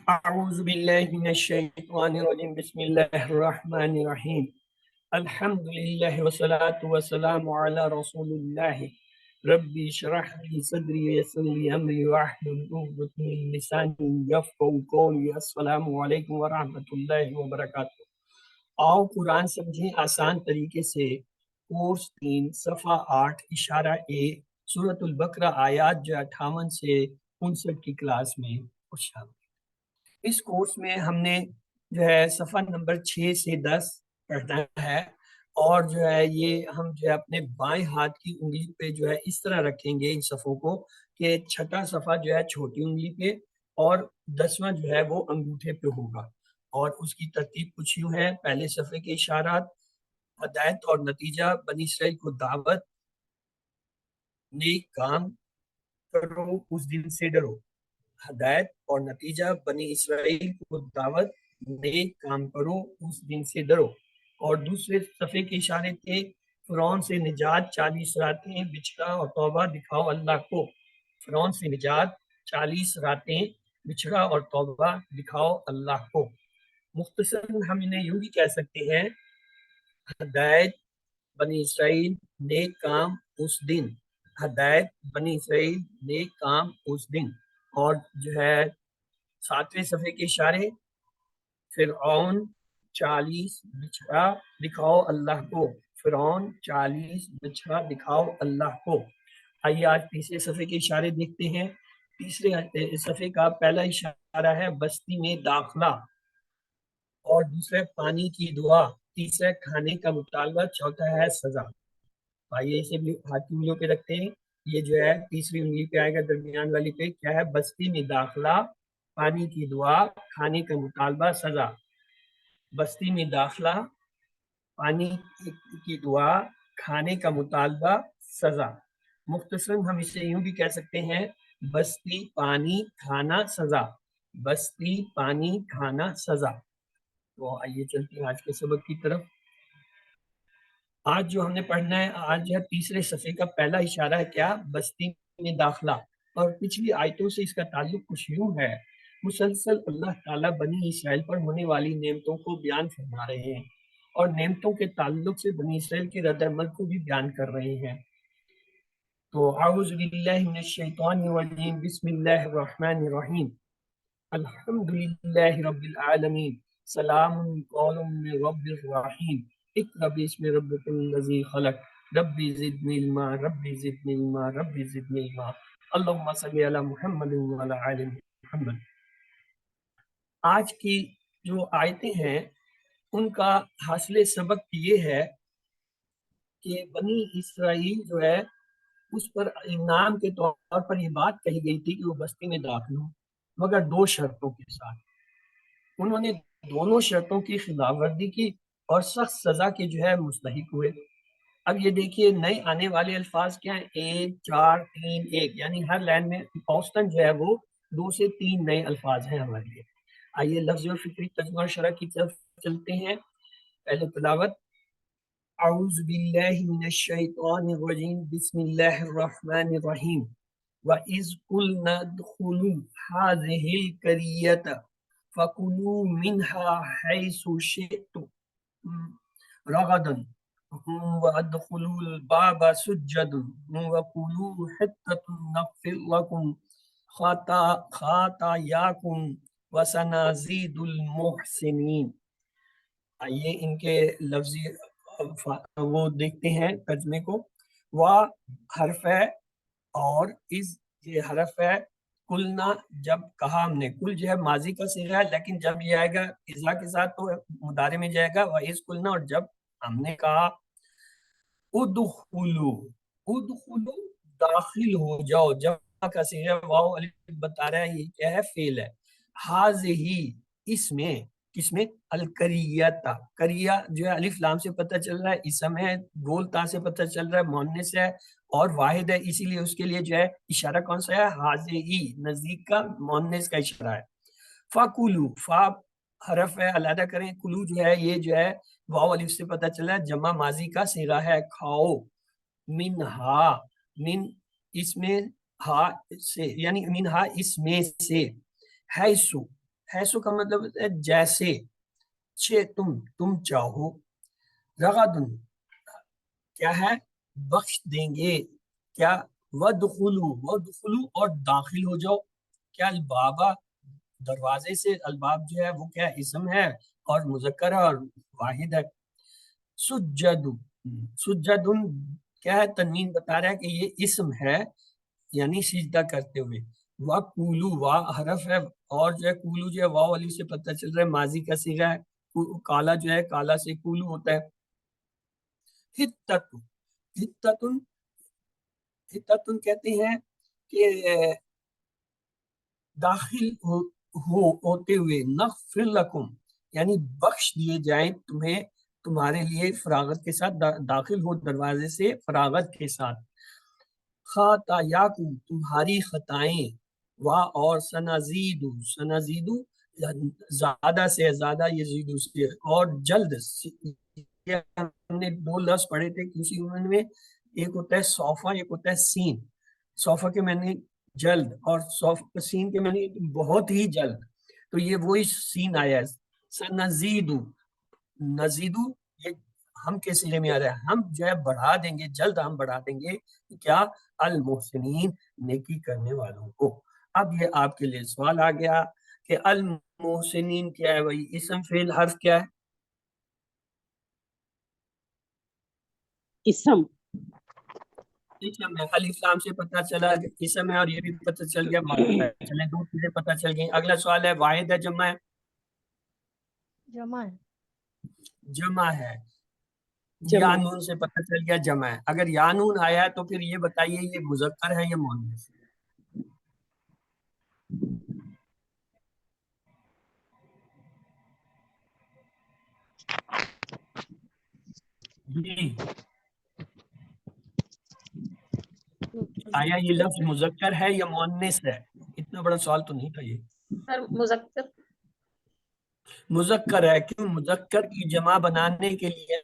اعوذ باللہ من الشیطان الرجیم بسم اللہ الرحمن الرحیم الحمد للہ والصلاة والسلام علی رسول اللہ ربی اشرح لی صدری ویسر لی امری واحلل عقدۃ من لسانی یفقهوا قولی السلام علیکم ورحمۃ اللہ وبرکاتہ۔ آؤ قرآن سمجھیں آسان طریقے سے، کورس 3 صفحہ 8 اشارہ اے، سورۃ البقرہ آیات جو 58 سے 59 کی کلاس میں خوش آمدید۔ اس کورس میں ہم نے جو ہے صفحہ نمبر 6 سے 10 پڑھنا ہے، اور جو ہے یہ ہم جو ہے اپنے بائیں ہاتھ کی انگلی پہ جو ہے اس طرح رکھیں گے ان صفحوں کو کہ چھٹا صفحہ جو ہے چھوٹی انگلی پہ اور 10واں جو ہے وہ انگوٹھے پہ ہوگا، اور اس کی ترتیب کچھ یوں ہے۔ پہلے صفحے کے اشارات: ہدایت اور نتیجہ، بنی اسرائیل کو دعوت، نیک کام کرو اس دن سے ڈرو۔ ہدایت اور نتیجہ، بنی اسرائیل کو دعوت، نیک کام کرو اس دن سے ڈرو۔ اور دوسرے صفحے کے اشارے تھے: فرعون سے نجات، 40 راتیں، بچھڑا اور توبہ دکھاؤ اللہ کو۔ فرعون سے نجات، 40 راتیں، بچھڑا اور توبہ دکھاؤ اللہ کو۔ مختصر ہم انہیں یوں بھی کہہ سکتے ہیں: ہدایت بنی اسرائیل، نیک کام اس دن۔ ہدایت بنی اسرائیل، نیک کام اس دن۔ اور جو ہے 7ویں صفحے کے اشارے: فرعون 40 بچھڑا دکھاؤ اللہ کو۔ فرعون 40 بچھڑا دکھاؤ اللہ کو۔ آئیے آج تیسرے صفحے کے اشارے دیکھتے ہیں۔ تیسرے صفحے کا پہلا اشارہ ہے بستی میں داخلہ، اور دوسرا پانی کی دعا، تیسرا کھانے کا مطالبہ، چوتھا ہے سزا۔ آئیے اسے بھی ہاتھ کی انگلیوں پہ رکھتے ہیں۔ یہ جو ہے تیسری انگلی پہ آئے گا، درمیان والی پہ کیا ہے؟ بستی میں داخلہ، پانی کی دعا، کھانے کا مطالبہ، سزا۔ بستی میں داخلہ، پانی کی دعا، کھانے کا مطالبہ، سزا۔ مختصراً ہم اسے یوں بھی کہہ سکتے ہیں: بستی، پانی، کھانا، سزا۔ بستی، پانی، کھانا، سزا۔ تو آئیے چلتے ہیں آج کے سبق کی طرف۔ آج جو ہم نے پڑھنا ہے، آج ہے تیسرے صفحے کا پہلا اشارہ ہے کیا؟ بستی میں داخلہ۔ اور پچھلی آیتوں سے اس کا تعلق کچھ یوں ہے: مسلسل اللہ تعالیٰ بنی اسرائیل پر ہونے والی نعمتوں کو بیان فرما رہے ہیں، اور نعمتوں کے تعلق سے بنی اسرائیل کے رد عمل کو بھی بیان کر رہے ہیں۔ تو اعوذ باللہ من الشیطان الرجیم بسم اللہ الرحمن الرحیم الحمدللہ رب العالمین سلام قول من رب الرحیم اقرأ باسم ربک الذی خلق ربی زدنی علما ربی زدنی علما ربی زدنی علما اللہم صلی علی محمد وعلی آل محمد۔ آج کی جو آیتیں ہیں ان کا حاصل سبق یہ ہے کہ بنی اسرائیل جو ہے اس پر انعام کے طور پر یہ بات کہی گئی تھی کہ وہ بستی میں داخل ہوں، مگر 2 شرطوں کے ساتھ۔ انہوں نے دونوں شرطوں کی خلاف ورزی کی اور سخت سزا کے جو ہے مستحق ہوئے۔ اب یہ دیکھیے نئے آنے والے الفاظ کیا ہیں: 1 4 3 1، یعنی ہر لائن میں اوسطاً جو ہے وہ 2 سے 3 نئے الفاظ ہیں ہمارے لیے۔ آئیے لفظ اور فکری ترجمہ اور شرح کی طرف چلتے ہیں۔ پہلے تلاوت: اعوذ باللہ من الشیطان الرجیم بسم اللہ الرحمن الرحیم وَإِذْ قُلْنَا ادْخُلُوا هَٰذِهِ الْقَرْيَةَ فَكُلُوا مِنْهَا حَيْثُ شِئْتُمْ رَغَدًا وَادْخُلُوا الْبَابَ سُجَّدًا وَقُولُوا حِطَّةٌ نَغْفِرْ لَكُمْ خَطَايَاكُمْ وَسَنَزِيدُ الْمُحْسِنِينَ۔ آئیے ان کے لفظی وہ دیکھتے ہیں ترجمے کو۔ وا حرف ہے اور اس یہ حرف ہے۔ کلنا جب کہا ہم نے، کل جو ہے ماضی کا صیغہ ہے، لیکن جب یہ آئے گا اذا کے ساتھ تو مضارع میں جائے گا وَإِذْ قُلْنَا، اور جب ہم نے کہا ادخلو، ادخلو داخل ہو جاؤ، جب کا صیغہ واو الف بتا رہا ہے یہ کیا ہے؟ فعل ہے۔ ہاذہی، اس میں، کس میں؟ القریۃ، قریہ جو ہے الف لام سے پتہ چل رہا ہے اسم ہے، گول تا سے پتہ چل رہا ہے مؤنث ہے اور واحد ہے، اسی لیے اس کے لیے جو ہے اشارہ کون سا ہے؟ ہاذہی، نزدیک کا مؤنث کا اشارہ ہے۔ فَکُلُوا، فا حرف ہے علیحدہ کریں، کلو جو ہے یہ جو ہے واو الف سے پتہ چلا ہے جمع ماضی کا صیغہ ہے، کھاؤ۔ منہا، من اس میں ہا سے، یعنی منہا اس میں سے، حیثو حیثو کا مطلب ہوتا ہے جیسے، تم چاہو، رغدن کیا ہے بخش دیں گے، کیا ودخلو اور داخل ہو جاؤ، کیا البابا دروازے سے، الباب جو ہے وہ کیا اسم ہے اور مذکر ہے اور واحد ہے۔ سجد، سجدن کیا ہے تنوین بتا رہا ہے کہ یہ اسم ہے یعنی سجدہ کرتے ہوئے، وَقُولُوا وا حرف ہے، اور جو ہے کولو جو ہے واو علی سے پتہ چل رہا ہے ماضی کا صیغہ ہے، کالا جو ہے کالا سے کولو ہوتا ہے۔ ہتتن، ہتتن، ہتتن کہتے ہیں کہ داخل ہوتے ہوئے، نغفر لکم یعنی بخش دیے جائیں تمہیں، تمہارے لیے فراغت کے ساتھ، داخل ہو دروازے سے فراغت کے ساتھ، خطایاکم تمہاری خطائیں، وا اور سنزیدو، سنزیدو زیادہ سے زیادہ، یزیدو سے اور جلد، یہ ہم نے دو لفظ پڑھے تھے کسی عمر میں، ایک ہوتا ہے صوفہ، ایک ہوتا ہے سین، صوفہ کے میں نے جلد اور سین کے میں نے بہت ہی جلد، تو یہ وہی سین آیا ہے، سنزیدو، نزیدو یہ ہم کے سلے میں آ رہا ہے، ہم جو ہے بڑھا دیں گے، جلد ہم بڑھا دیں گے کیا المحسنین نیکی کرنے والوں کو۔ اب یہ آپ کے لیے سوال آ گیا کہ المحسنین کیا ہے، وہی اسم فعل حرف کیا ہے؟ اسم، اسم ہے، الف لام سے پتہ چلا کہ اسم ہے، اور یہ بھی پتہ چل گیا واحد ہے، چلیں دو چیزیں پتہ چل گئی۔ اگلا سوال ہے واحد ہے جمع ہے؟ جمع ہے، جمع ہے، یا جمع، نون سے پتہ چل گیا جمع ہے۔ اگر یا نون آیا ہے تو پھر یہ بتائیے یہ مذکر ہے یا مؤنث؟ جی آیا یہ لفظ مذکر ہے یا مؤنث ہے؟ اتنا بڑا سوال تو نہیں تھا یہ۔ سر مذکر، مذکر ہے، کیوں مذکر کی جمع بنانے کے لیے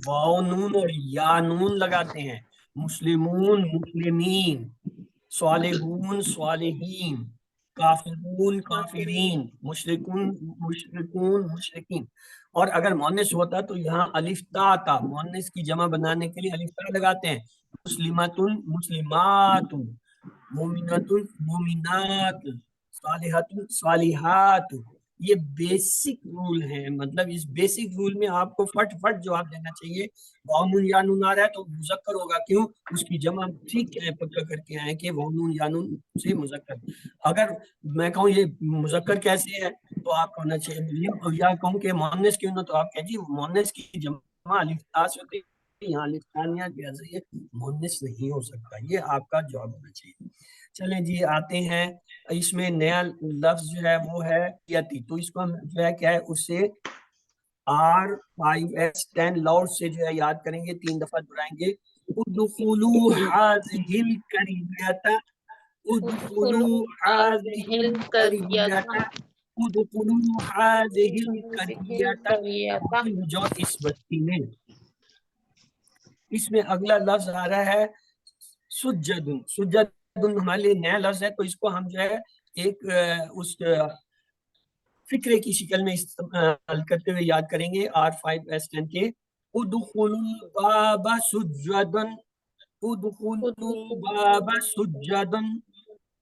واو نون اور یا نون لگاتے ہیں، مسلمون مسلمین، صالحون صالحین، کافرون کافرین، مشرکون مشرکون مشرکین۔ اور اگر مؤنث ہوتا تو یہاں الف تا آتا، مؤنث کی جمع بنانے کے لیے الف تا لگاتے ہیں، مسلمات مسلمات، مومنات مومنات، صالحات صالحات۔ یہ بیسک رول ہے، مطلب اس بیسک رول میں آپ کو فٹ فٹ جواب دینا چاہیے۔ وامن یا نون آ رہا ہے تو مذکر ہوگا، کیوں اس کی جمع ٹھیک ہے پکا کر کے آئے کہ وامن یا نون سے مذکر۔ اگر میں کہوں یہ مذکر کیسے ہے تو آپ کو ہونا چاہیے، یا کہوں کہ مؤنث کیوں نہ، تو آپ کہہ جی مؤنث کی جمع الف تا سے ہوتی ہے، یہاں الف تا نہیں آتی، ایسے یہ مؤنث نہیں ہو سکتا، یہ آپ کا جواب ہونا چاہیے۔ چلیں جی آتے ہیں، اس میں نیا لفظ جو ہے وہ ہے یتی، تو اس کو ہم جو ہے کیا ہے اس سے R5S10 لاؤڈ سے جو ہے یاد کریں گے، 3 دفعہ دہرائیں گے، ادخلوا هذه القرية، ادخلوا هذه القرية، ادخلوا هذه القرية، داخل ہو جاؤ اس بستی میں۔ اس میں اگلا لفظ آ رہا ہے سجد، سجد ہمارے لیے نیا لفظ ہے، تو اس کو ہم جو ہے ایک اس فکرے کی شکل میں استعمال کرتے ہوئے یاد کریں گے، R5S10 کے، ادخلوا الباب سجدا، ادخلوا الباب سجدا،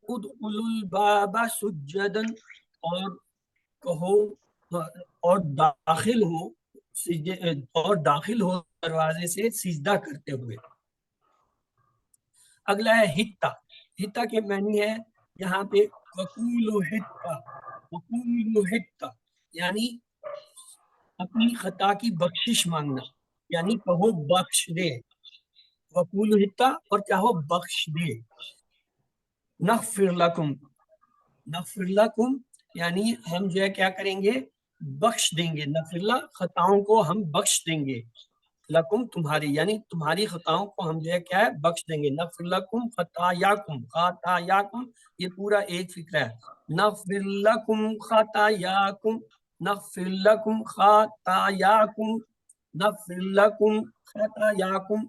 ادخلوا الباب سجدا، اور کہو اور داخل ہو اور داخل ہو دروازے سے سجدہ کرتے ہوئے۔ اگلا ہے ہتا، ہتا کے معنی ہے یہاں پہ وقولوا ہتا، وقولوا ہتا یعنی اپنی خطا کی بخشش مانگنا، یعنی کہو بخش دے، وقولوا ہتا اور چاہو بخش دے۔ نغفر لکم، نغفر لکم یعنی ہم جو ہے کیا کریں گے بخش دیں گے، نغفر اللہ خطاؤں کو ہم بخش دیں گے، لکم تمہاری یعنی تمہاری خطاؤں کو ہم جو ہے کیا ہے بخش دیں گے، نغفر لکم خطایاکم، خطایاکم یہ پورا ایک فکرہ ہے، نغفر لکم خطایاکم، نغفر لکم خطایاکم، نغفر لکم خطایاکم،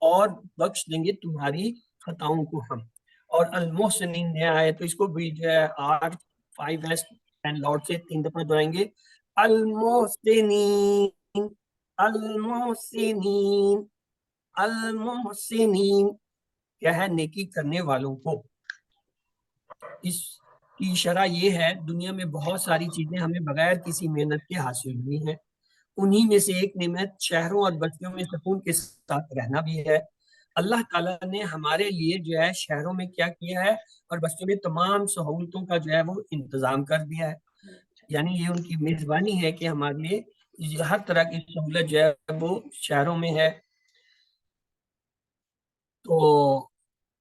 اور بخش دیں گے تمہاری خطاؤں کو ہم۔ اور المحسنین نیا ہے تو اس کو بھی جو ہے R5S لارڈ سے 3 دفعہ دہرائیں گے، المحسنین المحسنین المحسنین، کیا ہے؟ نیکی کرنے والوں کو۔ اس کی شرح یہ ہے، دنیا میں بہت ساری چیزیں ہمیں بغیر کسی محنت کے حاصل ہوئی ہیں، انہی میں سے ایک نعمت شہروں اور بستیوں میں سکون کے ساتھ رہنا بھی ہے۔ اللہ تعالیٰ نے ہمارے لیے جو ہے شہروں میں کیا کیا ہے اور بستیوں میں تمام سہولتوں کا جو ہے وہ انتظام کر دیا ہے، یعنی یہ ان کی میزبانی ہے کہ ہمارے لیے ہر طرح کی سہولت جو ہے وہ شہروں میں ہے۔ تو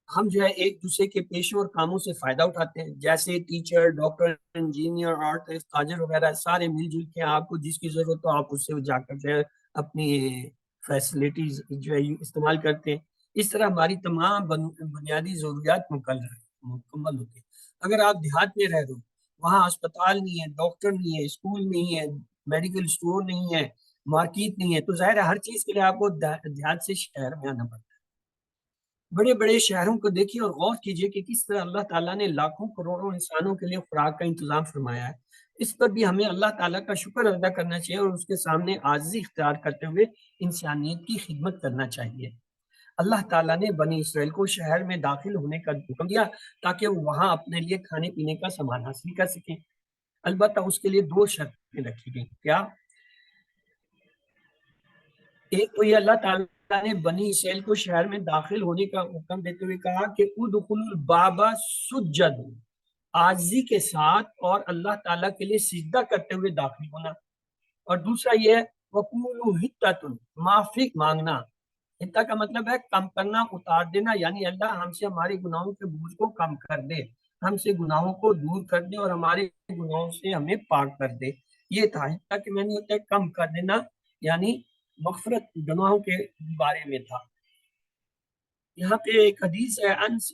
ہم جو ہے ایک دوسرے کے پیشوں اور کاموں سے فائدہ اٹھاتے ہیں، جیسے ٹیچر، ڈاکٹر، انجینئر، آرٹسٹ، تاجر وغیرہ سارے مل جل کے آپ کو جس کی ضرورت ہو آپ اس سے جا کر جو ہے اپنی فیسلٹیز جو ہے استعمال کرتے ہیں۔ اس طرح ہماری تمام بنیادی ضروریات مکمل ہوتی ہیں۔ اگر آپ دیہات میں رہ رہے ہو، وہاں اسپتال نہیں ہے، ڈاکٹر نہیں ہے، اسکول نہیں ہے، میڈیکل اسٹور نہیں ہے، مارکیٹ نہیں ہے، تو ظاہر ہے ہر چیز کے لیے آپ کو دیہات سے شہر میں آنا پڑتا ہے۔ بڑے بڑے شہروں کو دیکھیے اور غور کیجیے کہ کس طرح اللہ تعالیٰ نے لاکھوں کروڑوں انسانوں کے لیے خوراک کا انتظام فرمایا ہے۔ اس پر بھی ہمیں اللہ تعالیٰ کا شکر ادا کرنا چاہیے اور اس کے سامنے عاجزی اختیار کرتے ہوئے انسانیت کی خدمت کرنا چاہیے۔ اللہ تعالیٰ نے بنی اسرائیل کو شہر میں داخل ہونے کا حکم دیا تاکہ وہ وہاں اپنے لیے کھانے پینے کا سامان حاصل کر سکیں، البتہ اس کے لیے 2 شرطیں رکھی گئی۔ کیا؟ ایک تو یہ اللہ تعالیٰ نے بنی اسرائیل کو شہر میں داخل ہونے کا حکم دیتے ہوئے کہا کہ ادخلوا الباب سجد، عاجزی کے ساتھ اور اللہ تعالیٰ کے لیے سجدہ کرتے ہوئے داخل ہونا، اور دوسرا یہ ہے وقولوا حطۃ، معافی مانگنا۔ حطہ کا مطلب ہے کم کرنا، اتار دینا، یعنی اللہ ہم سے ہمارے گناہوں کے بوجھ کو کم کر دے، ہم سے گناہوں کو دور کر دے اور ہمارے گناہوں سے ہمیں پاک کر دے۔ یہ تھا حطہ کے معنی ہوتا ہے کم کر دینا، یعنی مغفرت گناہوں کے بارے میں تھا۔ یہاں پہ ایک حدیث ہے انس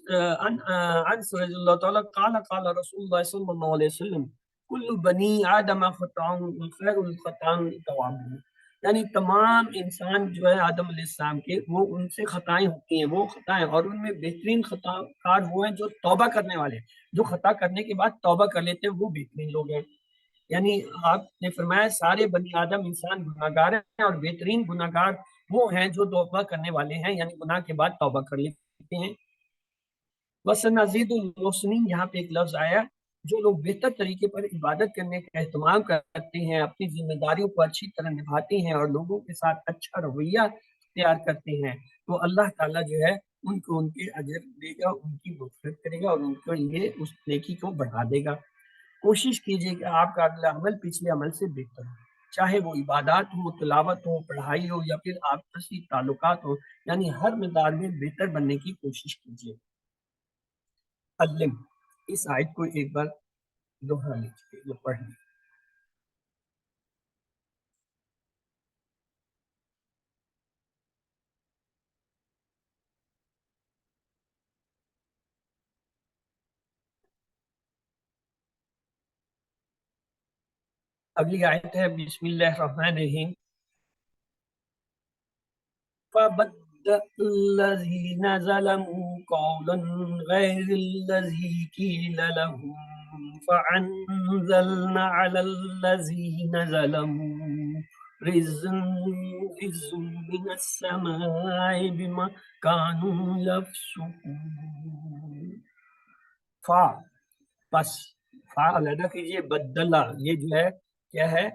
رضی اللہ تعالیٰ قال قال رسول اللہ صلی اللہ علیہ وسلم کل بنی آدم خطاؤں خیر الخطاؤں توابون، یعنی تمام انسان جو ہے آدم علیہ السلام کے، وہ ان سے خطائیں ہوتی ہیں، وہ خطائیں، اور ان میں بہترین خطا کار وہ ہیں جو توبہ کرنے والے ہیں، جو خطا کرنے کے بعد توبہ کر لیتے ہیں، وہ بہترین لوگ ہیں۔ یعنی آپ نے فرمایا سارے بنی آدم انسان گناہ گار ہیں اور بہترین گناہ گار وہ ہیں جو توبہ کرنے والے ہیں، یعنی گناہ کے بعد توبہ کر لیتے ہیں۔ وَسَنَزِيدُ الْمُحْسِنِينَ، یہاں پہ ایک لفظ آیا، جو لوگ بہتر طریقے پر عبادت کرنے کا اہتمام کرتے ہیں، اپنی ذمہ داریوں کو اچھی طرح نبھاتے ہیں اور لوگوں کے ساتھ اچھا رویہ اختیار کرتے ہیں، تو اللہ تعالیٰ جو ہے ان کو ان کے اجر دے گا، ان کی مغفرت کرے گا اور ان کے لیے اس نیکی کو بڑھا دے گا۔ کوشش کیجئے کہ آپ کا اگلا عمل پچھلے عمل سے بہتر ہو، چاہے وہ عبادات ہو، تلاوت ہو، پڑھائی ہو، یا پھر آپسی تعلقات ہو، یعنی ہر مقدار میں بہتر بننے کی کوشش کیجئے۔ علم، اس آیت کو ایک بار دوہرا لیجیے یا پڑھ لیجیے۔ اگلی آیت ہے بسم اللہ الرحمن الرحیم، فَبَدَّلَ الَّذِينَ ظَلَمُوا قَوْلًا غَيْرَ الَّذِي قِيلَ لَهُمْ فَأَنزَلْنَا عَلَى الَّذِينَ ظَلَمُوا رِجْزًا مِّنَ السَّمَاءِ بِمَا كَانُوا يَفْسُقُونَ۔ فا، پس، فا علیحدہ کیجئے، بدلہ، یہ جو ہے کیا ہے؟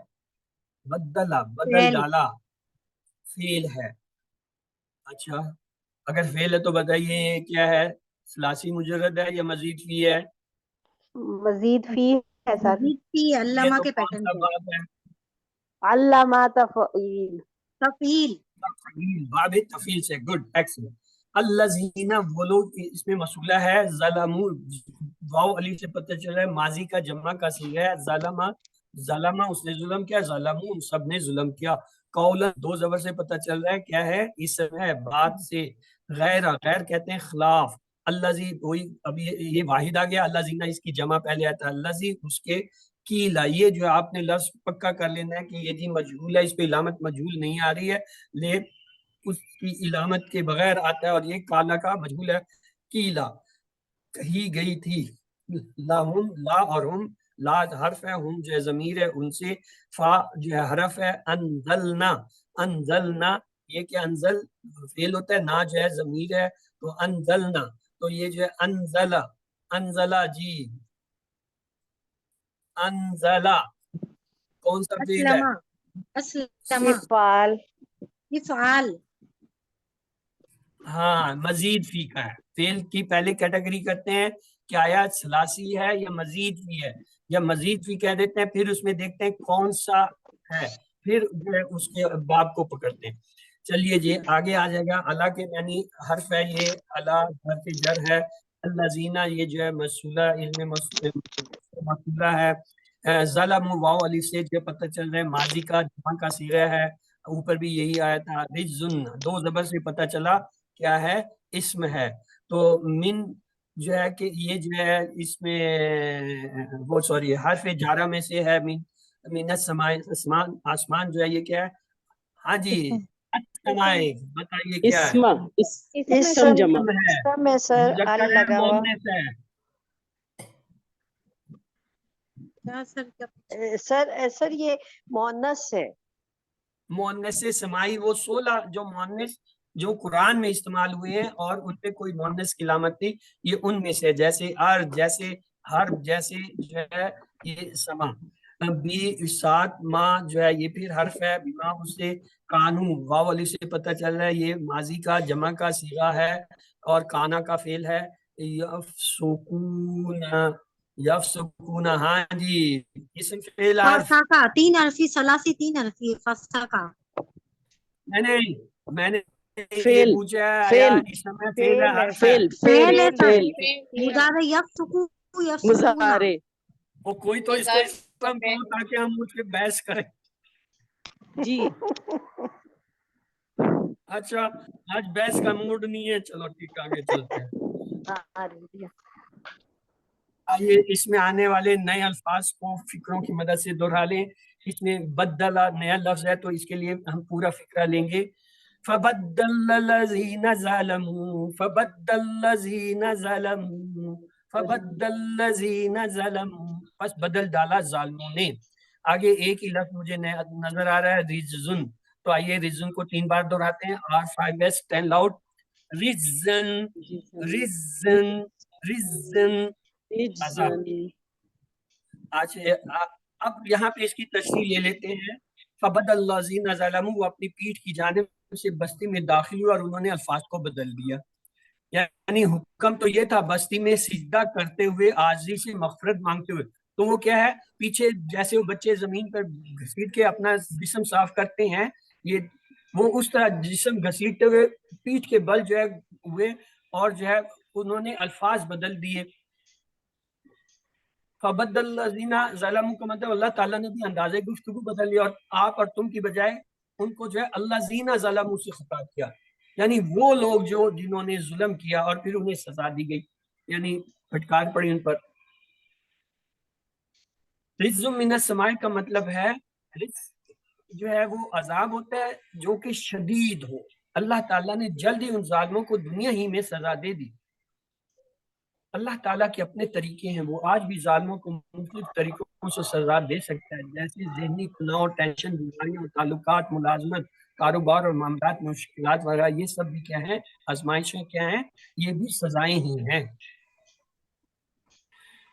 بدلہ، بدل ڈالا، فعل ہے۔ اچھا، اگر فعل ہے تو بتائیے کیا ہے؟ ثلاثی مجرد ہے یا مزید فی ہے؟ مزید فی ہے سر، مزید فی یہ علامہ تو کے کون پیٹرن سا سے باب ہے؟ علامہ تفعیل، تفعیل۔ تفعیل، باب تفعیل سے، گڈ، ایکسلنٹ۔ الذین، وہ لوگ، اس میں مسئولہ ہے ظلموا، واو علی سے پتہ چل رہا ہے ماضی کا جمع کا صیغہ ہے، ظلمہ، ظلمہ اس نے ظلم کیا، ظلموا ان سب نے ظلم کیا، قولا دو زبر سے پتہ چل رہا ہے کیا ہے، اسم ہے، بات سے، غیر، غیر کہتے ہیں خلاف، الذی، وہی ابھی یہ واحد آ گیا، الذین اس کی جمع پہلے آتا ہے، الذی اس کے، کیلا، یہ جو آپ نے لفظ پکا کر لینا ہے کہ یہ جی مجہول ہے، اس پہ علامت مجہول نہیں آ رہی ہے، لے اس کی علامت کے بغیر آتا ہے، اور یہ کالا کا مجہول ہے، کیلا، کہی گئی تھی، لاہم، لا اور ہم، لا حرف ہے، ہم جو ہے ضمیر ہے ان سے، فا جو ہے حرف ہے، انزلنا انزلنا، یہ کہ انزل فعل ہوتا ہے، نا جو ہے ضمیر ہے، تو انزلنا، تو یہ جو ہے انزلا انزلا جی انزلا کون سا فعل ہے؟ اسلم افعال افعال ہاں مزید فی کا ہے، فعل کی پہلے کیٹیگری کرتے ہیں کہ آیا ثلاثی ہے یا مزید فی ہے، یا مزید فی کہہ دیتے ہیں، پھر اس میں دیکھتے ہیں کون سا ہے، پھر جو ہے اس کے باب کو پکڑتے ہیں۔ چلیے جی آگے آ جائے گا، اللہ کے یعنی حرف ہے یہ، اللہ حرف جر ہے، الذین یہ جو ہے مسئولہ علم مسئولہ ہے، ظلم واو علی سے جو پتہ چل رہا ہے ماضی کا جمع کا صیغہ ہے، اوپر بھی یہی آیا تھا، رجزن دو زبر سے پتہ چلا کیا ہے، اسم ہے، تو من جو ہے کہ یہ جو ہے اس میں وہ سوری حرف جارہ میں سے ہے، من السماء آسمان، آسمان جو ہے یہ کیا ہے، ہاں جی السماء، بتائیے کیا ہے، اسم جمع ہے، اسم ہے سر، ال مذکر ہے لگا ہوا مؤنث ہے، کیا سر کیا سر یہ مؤنث ہے، مؤنث سمائی وہ 16 جو مؤنث جو قرآن میں استعمال ہوئے ہیں اور ان پہ کوئی مؤنث کی علامت نہیں، یہ ان میں سے جیسے جیسے ہر جیسے جو ہے یہ سما، بی سات ماں جو ہے یہ پھر حرف ہے، بیما اس سے کانو واو علی سے پتہ چل رہا ہے یہ ماضی کا جمع کا صیغہ ہے اور کانا کا فعل ہے، یفسکون یفسکون، ہاں جی اسم فعل حرف، فاساکا تین حرفی سلاسی تین حرفی فاساکا میں نے یہ فیل پوچھا ہے آیا فیل اس میں فعل ہے فعل ہے حرف ہے، فیل فیل فعل ہے سر فیل مضارع یفسکو یفسکونا مظاہرے وہ کوئی تو اس کو اسم دو تاکہ ہم اس پہ بحث کریں۔ جی اچھا آج بحث کا موڈ نہیں ہے، چلو ٹھیک آگے چلتے ہیں۔ آئیے اس میں آنے والے نئے الفاظ کو فکروں کی مدد سے دہرا لیں، اس میں بدلا نیا لفظ ہے تو اس کے لیے ہم پورا فکرہ لیں گے، فبدل الذین ظلموا فبدل الذین ظلموا فبدل الذین ظلموا، بس بدل ڈالا ظالموں نے، آگے ایک ہی لفظ مجھے نظر آ رہا ہے رجزن، تو آئیے رجزن کو 3 بار دہراتے ہیں، R5S 10 لاؤڈ، رجزن رجزن رجزن عذاب۔ اب یہاں پہ اس کی تشریح لے لیتے ہیں، فبد الذین ظلموا، وہ اپنی پیٹھ کی جانب سے بستی میں داخل ہوئے اور انہوں نے الفاظ کو بدل دیا، یعنی حکم تو یہ تھا بستی میں سجدہ کرتے ہوئے عاجزی سے مغفرت مانگتے ہوئے، تو وہ کیا ہے پیچھے جیسے وہ بچے زمین پر گھسیٹ کے اپنا جسم صاف کرتے ہیں، یہ وہ اس طرح جسم گھسیٹتے ہوئے پیٹھ کے بل جو ہے ہوئے اور جو ہے انہوں نے الفاظ بدل دیے، فبدل الذین ظلموا کا مطلب اللہ تعالیٰ نے بھی انداز گفتگو بدل لیا اور آپ اور تم کی بجائے ان کو جو ہے الذین ظلموا سے خطاب کیا، یعنی وہ لوگ جو جنہوں نے ظلم کیا اور پھر انہیں سزا دی گئی، یعنی پھٹکار پڑی ان پر۔ رجز من السماء کا مطلب ہے رجز جو ہے وہ عذاب ہوتا ہے جو کہ شدید ہو، اللہ تعالیٰ نے جلد ہی ان ظالموں کو دنیا ہی میں سزا دے دی، اللہ تعالیٰ کے اپنے طریقے ہیں، وہ آج بھی ظالموں کو مختلف طریقوں سے سزا دے سکتا ہے، جیسے ذہنی تناؤ، ٹینشن، بیماریاں، تعلقات، ملازمت، کاروبار اور معاملات میں مشکلات وغیرہ، یہ سب بھی کیا ہیں آزمائشیں، کیا ہیں یہ بھی سزائیں ہی ہیں۔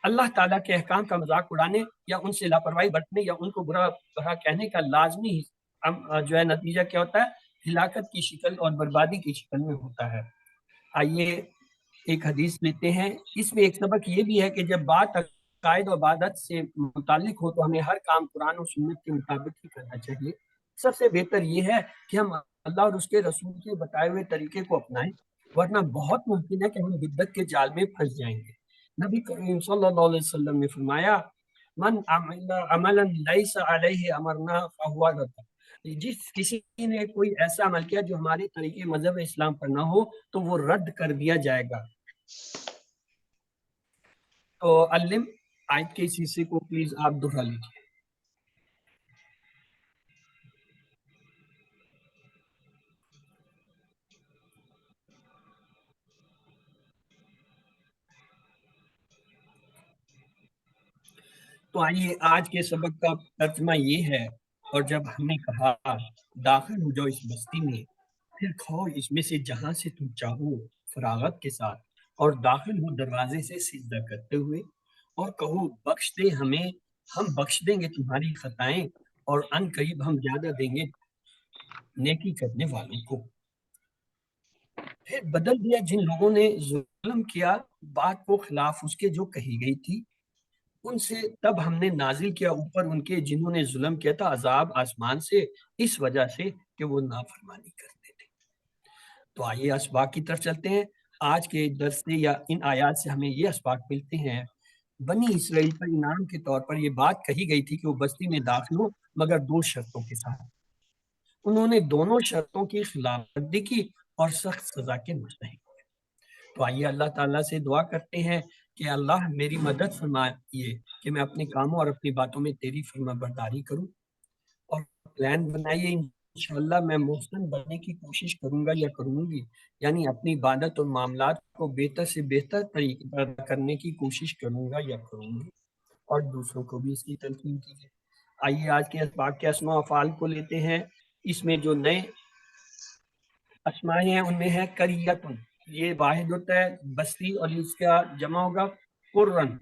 اللہ تعالیٰ کے احکام کا مذاق اڑانے یا ان سے لاپرواہی برتنے یا ان کو برا بھلا کہنے کا لازمی جو ہے نتیجہ کیا ہوتا ہے، ہلاکت کی شکل اور بربادی کی شکل میں ہوتا ہے۔ آئیے ایک حدیث لیتے ہیں، اس میں ایک سبق یہ بھی ہے کہ جب بات عقائد و عبادت سے متعلق ہو تو ہمیں ہر کام قرآن و سنت کے مطابق ہی کرنا چاہیے، سب سے بہتر یہ ہے کہ ہم اللہ اور اس کے رسول کے بتائے ہوئے طریقے کو اپنائیں، ورنہ بہت ممکن ہے کہ ہم بدعت کے جال میں پھنس جائیں گے۔ نبی کریم صلی اللہ علیہ وسلم نے فرمایا من عمل عملا لیس علیہ امرنا فہو رد، جس کسی نے کوئی ایسا عمل کیا جو ہمارے طریقے مذہب اسلام پر نہ ہو تو وہ رد کر دیا جائے گا۔ تو علم آیت کے اس حصے کو پلیز آپ دہرا لیجیے۔ تو آئیے آج کے سبق کا ترجمہ یہ ہے، اور جب ہم نے کہا داخل ہو جاؤ اس بستی میں، پھر کھاؤ اس میں سے جہاں سے تم چاہو فراغت کے ساتھ، اور داخل ہو دروازے سے سجدہ کرتے ہوئے، اور کہو بخش دے ہمیں، ہم بخش دیں گے تمہاری خطائیں، اور ان قریب ہم زیادہ دیں گے نیکی کرنے والوں کو۔ پھر بدل دیا جن لوگوں نے ظلم کیا بات کو خلاف اس کے جو کہی گئی تھی ان سے، تب ہم نے نازل کیا اوپر ان کے جنہوں نے ظلم کیا تھا عذاب آسمان سے، اس وجہ سے کہ وہ نافرمانی کرتے تھے۔ تو آئیے اسباق کی طرف چلتے ہیں۔ آج کے درس سے یا ان آیات سے ہمیں یہ اسباق ملتے ہیں، بنی اسرائیل پر انعام کے طور پر یہ بات کہی گئی تھی کہ وہ بستی میں داخل ہو، مگر 2 شرطوں کے ساتھ۔ انہوں نے دونوں شرطوں کی خلاف ورزی کی اور سخت سزا کے مستحق ہوئے۔ تو آئیے اللہ تعالیٰ سے دعا کرتے ہیں کہ اللہ میری مدد فرمائیے کہ میں اپنے کاموں اور اپنی باتوں میں تیری فرما برداری کروں، اور پلان بنائیے انشاءاللہ میں محسن بننے کی کوشش کروں گا یا کروں گی، یعنی اپنی عبادت اور معاملات کو بہتر سے بہتر طریقے پر کرنے کی کوشش کروں گا یا کروں گی، اور دوسروں کو بھی اس کی تلقین کیجیے۔ آئیے آج کے اسباق کے اسماء و افعال کو لیتے ہیں۔ اس میں جو نئے اسماء ہیں ان میں ہے قریتن، یہ واحد ہوتا ہے بستی، اور اس کا جمع ہوگا قرن،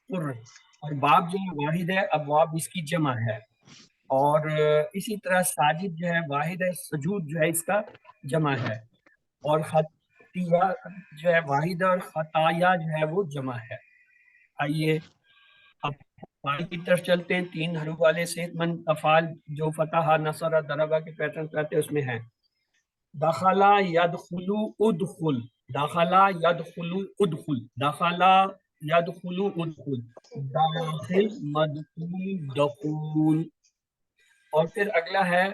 قرن، اور باب جو ہے واحد ہے، ابواب اس کی جمع ہے، اور اسی طرح ساجد جو ہے واحد ہے، سجود جو ہے اس کا جمع ہے، اور خطیہ جو ہے واحد ہے، اور خطایا جو ہے وہ جمع ہے۔ آئیے اب افعال کی طرف چلتے ہیں۔ 3 حروف والے صحت مند افعال جو فتح، نصر، ضربہ کے پیٹرن پہ آتے ہیں، اس میں ہیں دخلا یدخلو ادخل، دخلا یدخلو ادخل، دخلا یدخلو ادخل، داخل مدخول دخول۔ اور پھر اگلا ہے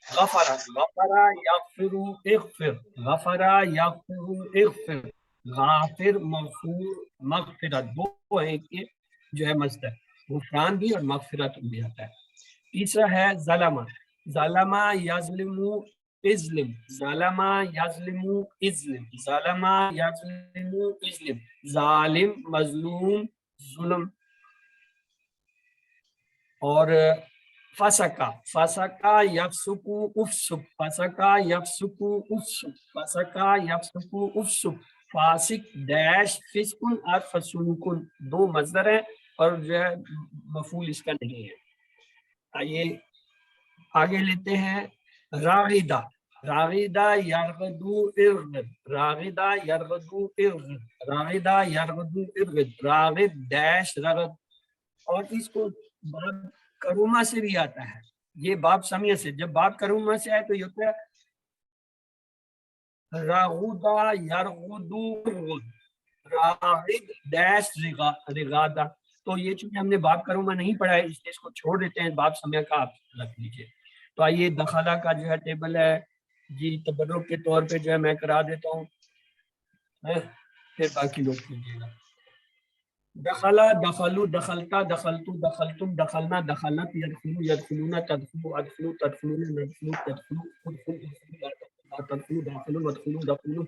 غفر، غفر یغفر اغفر، غفر یغفر اغفر، غافر مغفور مغفرت، وہ ہے کہ جو ہے مصدر، غفران بھی اور مغفرت بھی آتا ہے۔ تیسرا ہے ظلم، ظلم یظلم اظلم، ظلم یظلم اظلم، ظلم یظلم اظلم، ظالم مظلوم ظلم۔ اور فسقا، فسقا یفسقو افسق، فسقا یفسقو افسق، فسقا یفسقو افسق، فاسق ڈیش فسقن اور فسوقن، 2 مصدر ہیں اور جو ہے مفعول اس کا نہیں ہے۔ آئیے آگے لیتے ہیں راغدہ، راغدہ یرغدو ارغد، راغدہ یرغدو ارغد، راغدہ یرغدو ارغد، راغد ڈیش رغد، اور اس کو باب کرومہ سے بھی آتا ہے، یہ باب سمیہ سے، جب باب کرومہ سے آئے تو یہ ہوتا ہے راغدہ یرغدو ارغد، راغد ڈیش رغادہ۔ تو یہ چونکہ ہم نے باب کرومہ نہیں پڑھا ہے اس لیے اس کو چھوڑ دیتے ہیں، باب سمیہ کا آپ رکھ لیجیے۔ تو آئیے دخلہ کا جو ہے ٹیبل ہے جی، تبرک کے طور پہ جو ہے میں کرا دیتا ہوں، پھر باقی لوگ کیجیے گا۔ دخلا دخلو دخلتا دخلتو دخلتم دخلنا دخلت، یدخلو یدخلون تدخلو ادخلو تدخلون ندخلو تدخلو ادخل ادخلو تدخلو داخلو ادخلو دخلو۔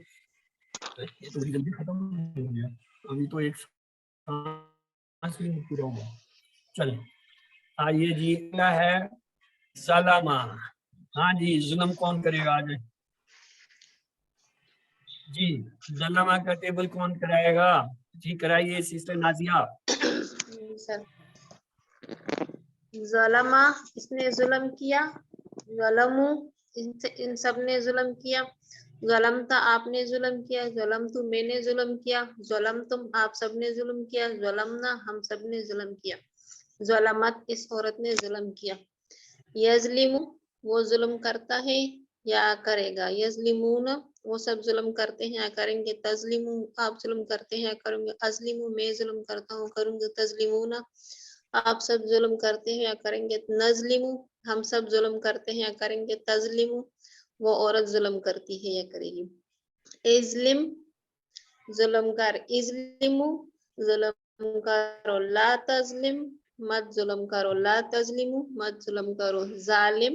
یہ تو بڑی جلدی ختم ہو گیا، ابھی تو ایک سانس بھی نہیں پورا ہوا۔ چلیں آئیے جی، کیا ہے ظلم، ہاں جی ظلم کون کرے گا آج؟ جی ظلم کا ٹیبل کون کرائے گا؟ جی کرائیے سسٹر نازیہ۔ سر ظلمہ اس نے ظلم کیا، ظلمو ان سب نے ظلم کیا، ظلمتا آپ نے ظلم کیا، ظلمتو میں نے ظلم کیا، ظلمتم آپ سب نے ظلم کیا، ظلمنا ہم سب نے ظلم کیا، ظلمت اس عورت نے ظلم کیا۔ یظلم وہ ظلم کرتا ہے یا کرے گا، یظلمون وہ سب ظلم کرتے ہیں یا کریں گے، تظلم آپ ظلم کرتے ہیں یا کریں گے، ازلم میں ظلم کرتا ہوں کروں گے، تظلمون آپ سب ظلم کرتے ہیں یا کریں گے، نظلم ہم سب ظلم کرتے ہیں یا کریں گے، تظلم وہ عورت ظلم کرتی ہے یا کرے گی، اظلم ظلم کر، اظلم ظلم کرو، لا تظلم مت ظلم کرو، لا تظلم مت ظلم کرو، ظالم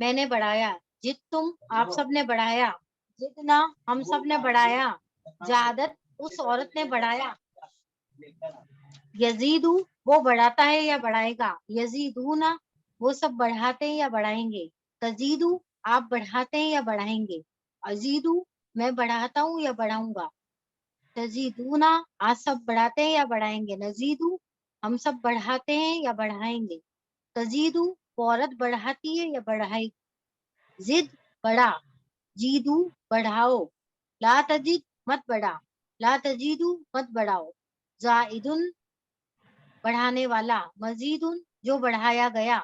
میں نے بڑھایا, جد تم آپ سب نے بڑھایا, جدنا ہم سب نے بڑھایا, جادت اس عورت نے بڑھایا, یزیدو وہ بڑھاتا ہے یا بڑھائے گا, یزیدونا وہ سب بڑھاتے ہیں یا بڑھائیں گے, تزیدو آپ بڑھاتے ہیں یا بڑھائیں گے, ازیدو میں بڑھاتا ہوں یا بڑھاؤں گا, تزیدونا آپ سب بڑھاتے ہیں یا بڑھائیں گے, نزیدو ہم سب بڑھاتے ہیں یا بڑھائیں گے, تزیدو وہ عورت بڑھاتی ہے یا بڑھائے گی, زد بڑھا, جیدو بڑھاؤ, لا تجد مت بڑھا, لا تجیدو مت بڑھاؤ, زائدن بڑھانے والا, مزیدن جو بڑھایا گیا,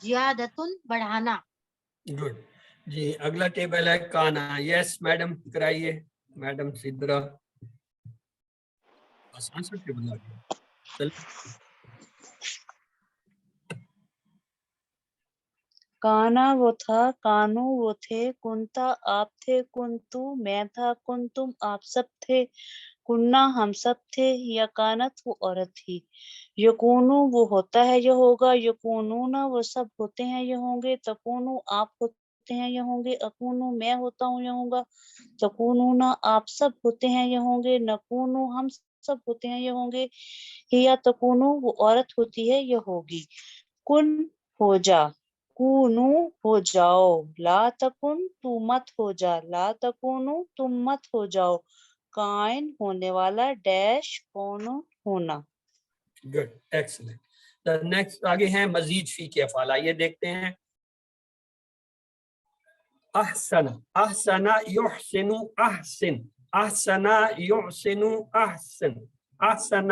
زیادتن بڑھانا. گڈ جی. اگلا ٹیبل ہے کانا. یس میڈم کرائیے, میڈم سدرا. آسان سا ٹیبل آ گیا. کانا وہ تھا, کانو وہ تھے, کنتا آپ تھے, کنتو میں تھا, کنتم آپ سب تھے, کننا ہم سب تھے, یا کانت وہ عورت تھی, یکونو وہ ہوتا ہے یا ہوگا, یکونونا وہ سب ہوتے ہیں یا ہوں گے, تکونو آپ ہوتے ہیں یا ہوں گے, اکونو میں ہوتا ہوں یا ہوں گا, تکونونا آپ سب ہوتے ہیں یا ہوں گے, نکونو ہم سب ہوتے ہیں یا ہوں گے, یا تکونو وہ عورت ہوتی ہے یا ہوگی, کن ہو جا, کونو ہو جاؤ, لا تکن تو مت ہو جا, لا تکونو تم مت ہو جاؤ, کائن ہونے والا, ڈیش کون ہونا. Good, excellent. نیکسٹ آگے ہیں مزید فی کے افعال. آئیے دیکھتے ہیں. احسن, احسن یحسن, احسن, احسن یحسن, احسن, احسن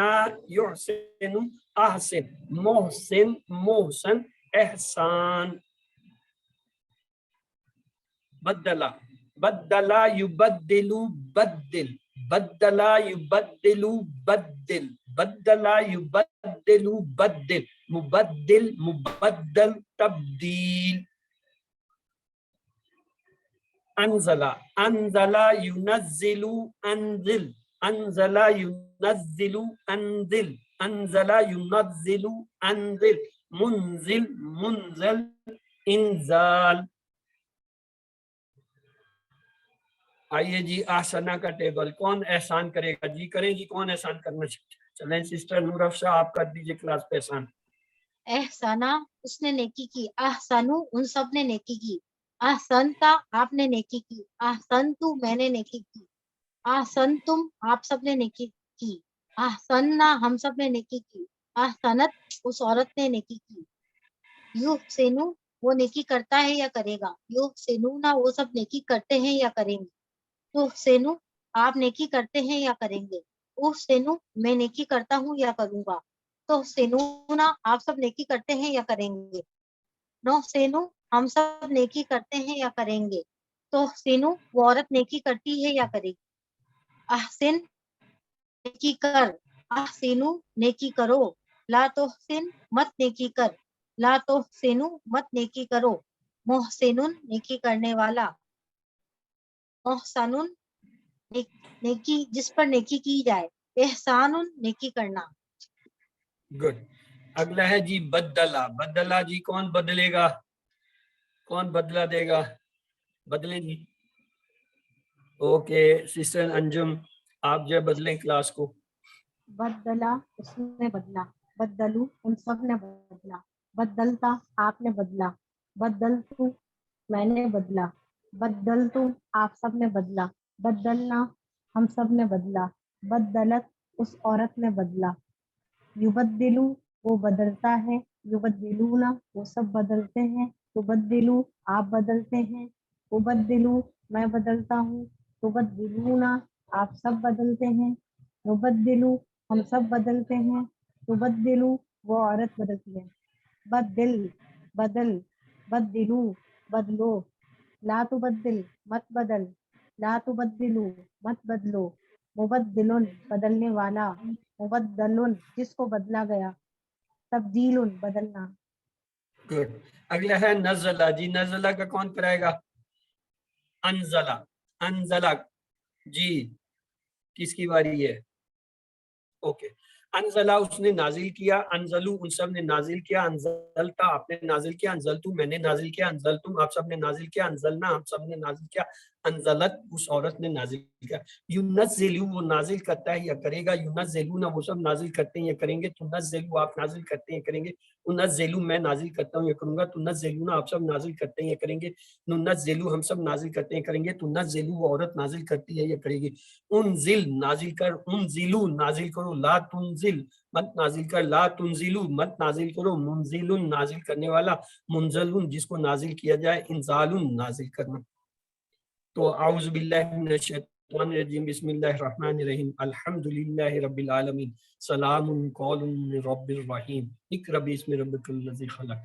یحسن, احسن, محسن محسن, احسان. بدلا, بدلا یبدل, بدل, بدلا یبدل, بدل, بدلا یبدل, بدل, مبدل مبدل, تبدیل. انزل, انزل ينزل, انزل, انزل ينزل, انزل, انزل ينزل, انزل, منزل منزل, انزال. آئیے جی آسانہ کا ٹیبل. کون احسان کرے گا جی؟ کریں جی, کون احسان کرنا چاہتے ہیں؟ چلیں سسٹر نور افشاں آپ کر دیجئے کلاس پہ احسان. احسانہ اس نے نیکی کی, احسنو ان سب نے نیکی کی, احسنتا آپ نے نیکی کی, احسنتو میں نے نیکی کی, احسنتم آپ سب نے نیکی کی, احسننا ہم سب نے نیکی کی, احسنت اس عورت نے نیکی کی, یحسنو وہ نیکی کرتا ہے یا کرے گا, یحسنونا وہ سب نیکی کرتے ہیں یا کریں گے, تحسنو آپ نیکی کرتے ہیں یا کریں گے, احسنو میں نیکی کرتا ہوں یا کروں گا, تحسنونا آپ سب نیکی کرتے ہیں یا کریں گے, نحسنو ہم سب نیکی کرتے ہیں یا کریں گے, تحسنو وہ عورت نیکی کرتی ہے یا کرے گی, احسن نیکی کر, احسنو نیکی کرو, لا تحسن مت نیکی کر, لا تحسنو مت نیکی کرو, محسنن نیکی کرنے والا, محسنن نیکی جس پر نیکی کی جائے, احسانن نیکی کرنا. گڈ. اگلا ہے جی بدلا. بدلا جی کون بدلے گا؟ کون بدلا دے گا؟ بدلیں جی. اوکے سسٹر انجم آپ جو بدلیں کلاس کو. بدلا اس نے بدلا, بدلو ان سب نے بدلا, بدلتا آپ نے بدلا, بدلتو میں نے بدلا, بدلتم آپ سب نے بدلا, بدلنا ہم سب نے بدلا, بدلت اس عورت نے بدلا, یبدلو وہ بدلتا ہے, یبدلونا وہ سب بدلتے ہیں, تبدلو آپ بدلتے ہیں, تبدلو میں بدلتا ہوں, تبدلونا آپ سب بدلتے ہیں, نبدلو ہم سب بدلتے ہیں, تبدلو وہ عورت بدلتی ہے, بدل بدل, بدلو بدلو, لا تبدل مت بدل, لا تبدلو مت بدلو, مبدلن بدلنے والا, مبدلن جس کو بدلا گیا, تبدیل بدلنا. گڈ. اگلا ہے نزلہ. جی نزلہ کا کون کرائے گا؟ انزلہ. انزلہ جی کس کی باری ہے؟ اوکے. انزلہ اس نے نازل کیا، انزلو ان سب نے نازل کیا، انزلتا آپ نے نازل کیا، انزلتو میں نے نازل کیا، انزلتم آپ سب نے نازل کیا، انزلنا ہم سب نے نازل کیا، انزلت اس عورت نے نازل کیا۔ یونزلو وہ نازل کرتا ہے یا کرے گا، یونزلون وہ سب نازل کرتے ہیں یا کریں گے، تنزلو آپ نازل کرتے ہیں یا کریں گے، انزلو میں نازل کرتا ہوں یا کروں گا، تنزلون آپ سب نازل کرتے ہیں یا کریں گے، ننزلو ہم سب نازل کرتے ہیں کریں گے، تنزلو وہ عورت نازل کرتی ہے یا کرے گی، انزل نازل کر، انزلو نازل کرو، لا تنزل مت نازل کر، لا تنزلو مت نازل کرو، منزل نازل کرنے والا، منزل جس کو نازل کیا جائے، انزال نازل کرنا۔ تو اعوذ باللہ من الشیطان الرجیم، بسم اللہ الرحمن الرحیم، الحمدللہ رب العالمین، سلام قول من رب الرحیم، اقرأ باسم ربک الذی خلق،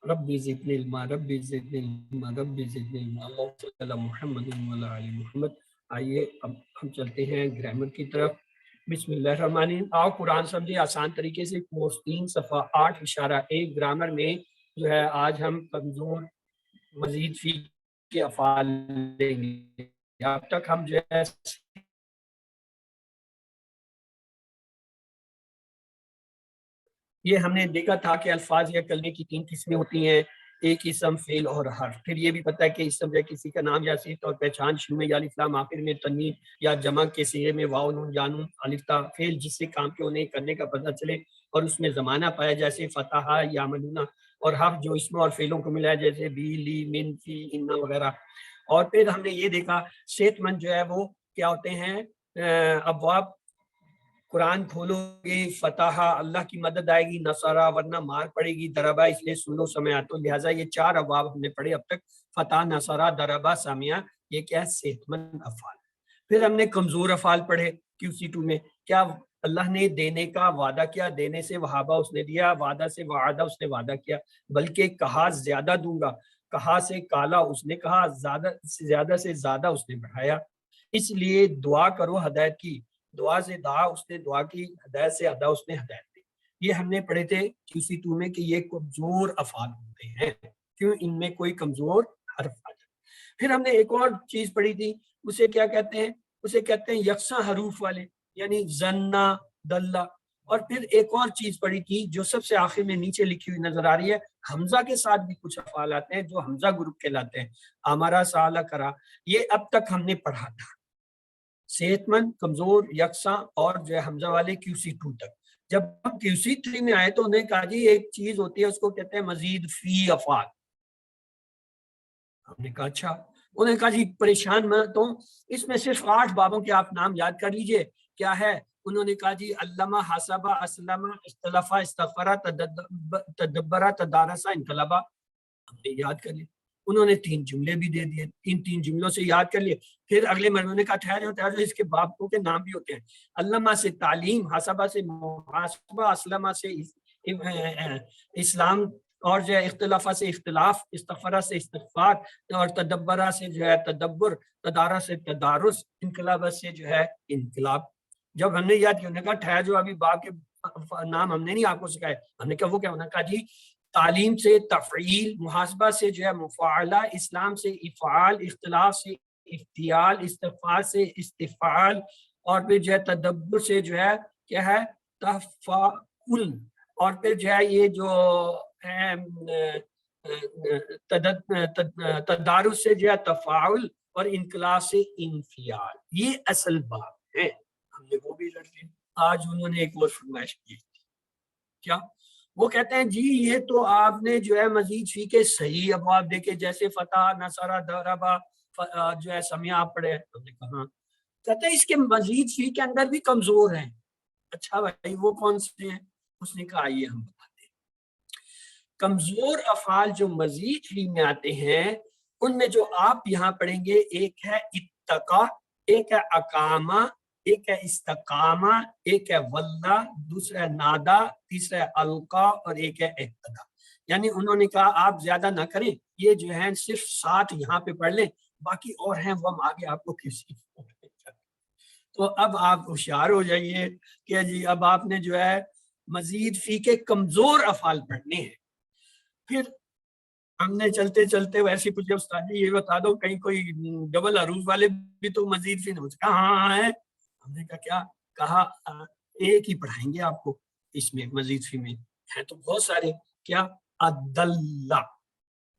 رب زدنی علما، رب زدنی علما، رب زدنی علما، اللہم صلی علی محمد وعلی آل محمد۔ آئیے اب ہم چلتے ہیں گرامر کی طرف۔ بسم اللہ الرحمن الرحیم، آؤ قرآن سمجھے آسان طریقے سے، کورس 3 صفحہ 8 اشارہ 1 گرامر میں جو ہے آج ہم کمزور مزید فی کے افعال لیں گے۔ اب تک ہم جو ہے یہ ہم نے دیکھا تھا کہ الفاظ یا کلمے کی 3 قسمیں ہوتی ہیں، ایک اسم، فعل اور حرف۔ پھر یہ بھی پتہ ہے کہ اسم جو ہے کسی کا نام یا صفت اور پہچان، شروع میں یا الف لام، آخر میں تنوین یا جمع کے صیغے میں واو نون یا نون الف تا۔ فعل جس سے کام کے ہونے کرنے کا پتہ چلے اور اس میں زمانہ پایا، جیسے فتح، یعملون، اور حرف جو اسموں اور فعلوں کو ملا ہے، جیسے بی، لی، من، فی، ان وغیرہ۔ اور پھر ہم نے یہ دیکھا صحت مند جو ہے وہ کیا ہوتے ہیں، ابواب، قرآن کھولو گے فتح اللہ کی مدد آئے گی، نصارہ ورنہ مار پڑے گی، دربا اس لیے سنو سمیا، تو لہٰذا یہ 4 ابواب ہم نے پڑھے اب تک، فتح، نصارہ، دربا، سامیا، یہ کیا ہے صحت مند افعال۔ پھر ہم نے کمزور افعال پڑھے QC2 میں، کیا اللہ نے دینے کا وعدہ کیا، دینے سے وہابہ اس نے دیا، وعدہ سے وعدہ اس نے وعدہ کیا، بلکہ کہا زیادہ دوں گا، کہا سے کالا اس نے کہا، زیادہ سے زیادہ اس نے بڑھایا، اس لیے دعا کرو ہدایت کی، دعا سے دعا اس نے دعا کی، ہدایت سے ادا اس نے ہدایت دی۔ یہ ہم نے پڑھے تھے QC2 میں کہ یہ کمزور افعال ہوتے ہیں، کیوں ان میں کوئی کمزور حرف آ جائے۔ پھر ہم نے ایک اور چیز پڑھی تھی، اسے کیا کہتے ہیں، اسے کہتے ہیں یکساں حروف والے، یعنی زنا، دلہ۔ اور پھر ایک اور چیز پڑھی تھی جو سب سے آخر میں نیچے لکھی ہوئی نظر آ رہی ہے، حمزہ کے ساتھ بھی کچھ افعال آتے ہیں جو حمزہ گروپ کہلاتے ہیں، امرا، سالہ، کرا۔ یہ اب تک ہم نے پڑھا تھا، صحت مند، کمزور، یکساں اور جو ہے حمزہ والے QC2 تک۔ جب ہم QC3 میں آئے تو انہیں کہا جی ایک چیز ہوتی ہے اس کو کہتے ہیں مزید فی افعال۔ ہم نے کہا اچھا، انہوں نے کہا جی پریشان مت ہوں، اس میں صرف 8 بابوں کے آپ نام یاد کر لیجئے، کیا ہے؟ انہوں نے کہا جی علامہ، حسبہ، اسلم، اختلافہ، استغفرہ، تدبرہ، تدارسہ، انقلبہ، ہم نے یاد کر لیا۔ انہوں نے 3 جملے بھی دے دیے، 3 جملوں سے یاد کر لیے۔ پھر اگلے مرحلے نے کہا ٹھہرو، اس کے بابوں کے نام بھی ہوتے ہیں، علامہ سے تعلیم، حسبہ سے محاسبہ، اسلمہ سے اسلام، اور جو ہے اختلافہ سے اختلاف، استغفرہ سے استغفار، اور تدبرہ سے جو ہے تدبر، تدارہ سے تدارس، انقلابہ سے جو ہے انقلاب۔ جب ہم نے یاد کیا، انہوں نے کہا ٹھہر جو ابھی باب کے نام ہم نے نہیں آپ کو سکھائے۔ ہم نے کہا وہ کیا؟ انہوں نے کہا جی تعلیم سے تفعیل، محاسبہ سے جو ہے مفاعلہ، اسلام سے افعال، اختلاف سے افتعال، استغفار سے استفعال، اور پھر جو ہے تدبر سے جو ہے کیا ہے تفاعل، اور پھر جو ہے یہ جو تدارس سے جو ہے تفاعل، اور انقلاب سے انفعال۔ یہ اصل باب ہے، ہم نے وہ بھی لڑ لی۔ آج انہوں نے ایک اور فرمائش کی، کیا وہ کہتے ہیں جی یہ تو آپ نے جو ہے مزید فی کے صحیح ابواب دیکھے، جیسے فتح، نصرہ، ضربہ، جو ہے سمیا آپ پڑھے۔ ہم نے کہا ہاں۔ کہتے ہیں اس کے مزید فی کے اندر بھی کمزور ہیں۔ اچھا بھائی وہ کون سے ہیں؟ اس نے کہا آئیے ہم بتاتے ہیں۔ کمزور افعال جو مزید فی میں آتے ہیں ان میں جو آپ یہاں پڑھیں گے، ایک ہے اتقا، ایک ہے اقامہ، ایک ہے استقامہ، ایک ہے ولہ، دوسرا ہے نادا، تیسرا ہے القا، اور ایک ہے اہتدا۔ یعنی انہوں نے کہا آپ زیادہ نہ کریں، یہ جو ہے صرف 7 یہاں پہ پڑھ لیں، باقی اور ہیں وہ ہم آگے آپ کو کسی۔ تو اب آپ ہوشیار ہو جائیے کہ جی اب آپ نے جو ہے مزید فی کے کمزور افعال پڑھنے ہیں۔ پھر ہم نے چلتے چلتے ویسے پوچھے استاد جی یہ بتا دو کہیں کوئی ڈبل عروض والے بھی تو مزید فی نہ ہو سکا؟ ہاں ہے۔ ہم نے کہا کیا؟ کہا ایک ہی پڑھائیں گے آپ کو اس میں مزید فی میں ہے تو بہت سارے. کیا ادلہ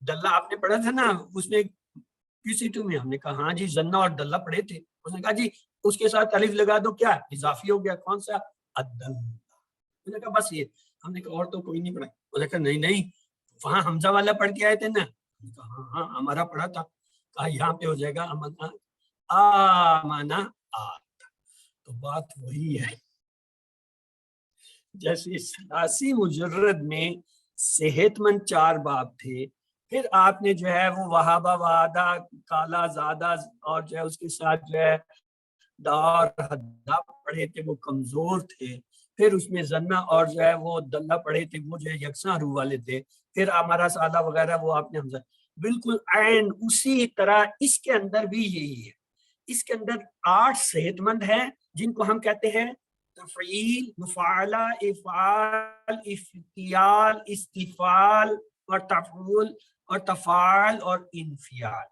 دلہ آپ نے پڑھا تھا نا اس میں QC2 میں ہم نے کہا ہاں جی زنہ اور دلہ پڑھے تھے. اس نے کہا جی اس کے ساتھ الف لگا دو کیا اضافی ہو گیا کون سا ادلہ. میں نے کہا بس یہ. ہم نے کہا اور تو کوئی نہیں پڑھا. اس نے کہا نہیں وہاں حمزہ والا پڑھ کے آئے تھے نا. ہاں ہمارا پڑھا تھا. کہا یہاں پہ ہو جائے گا آمنا آت. تو بات وہی ہے جیسے ثلاثی مجرد میں صحت مند 4 باب تھے پھر آپ نے جو ہے وہ وہابہ وعدہ کالا زادہ اور جو ہے اس کے ساتھ جو ہے دار حدہ پڑھے تھے وہ کمزور تھے. پھر اس میں زنہ اور جو ہے وہ دلہ پڑھے تھے وہ جو ہے یکساں حروف والے تھے. پھر ہمارا سادہ وغیرہ وہ آپ نے حمزہ. بالکل عین اسی طرح اس کے اندر بھی یہی ہے. اس کے اندر 8 صحت مند ہیں جن کو ہم کہتے ہیں تفعیل مفاعلہ افعال افتیال استفعال اور تفعول اور تفاعل اور انفعال.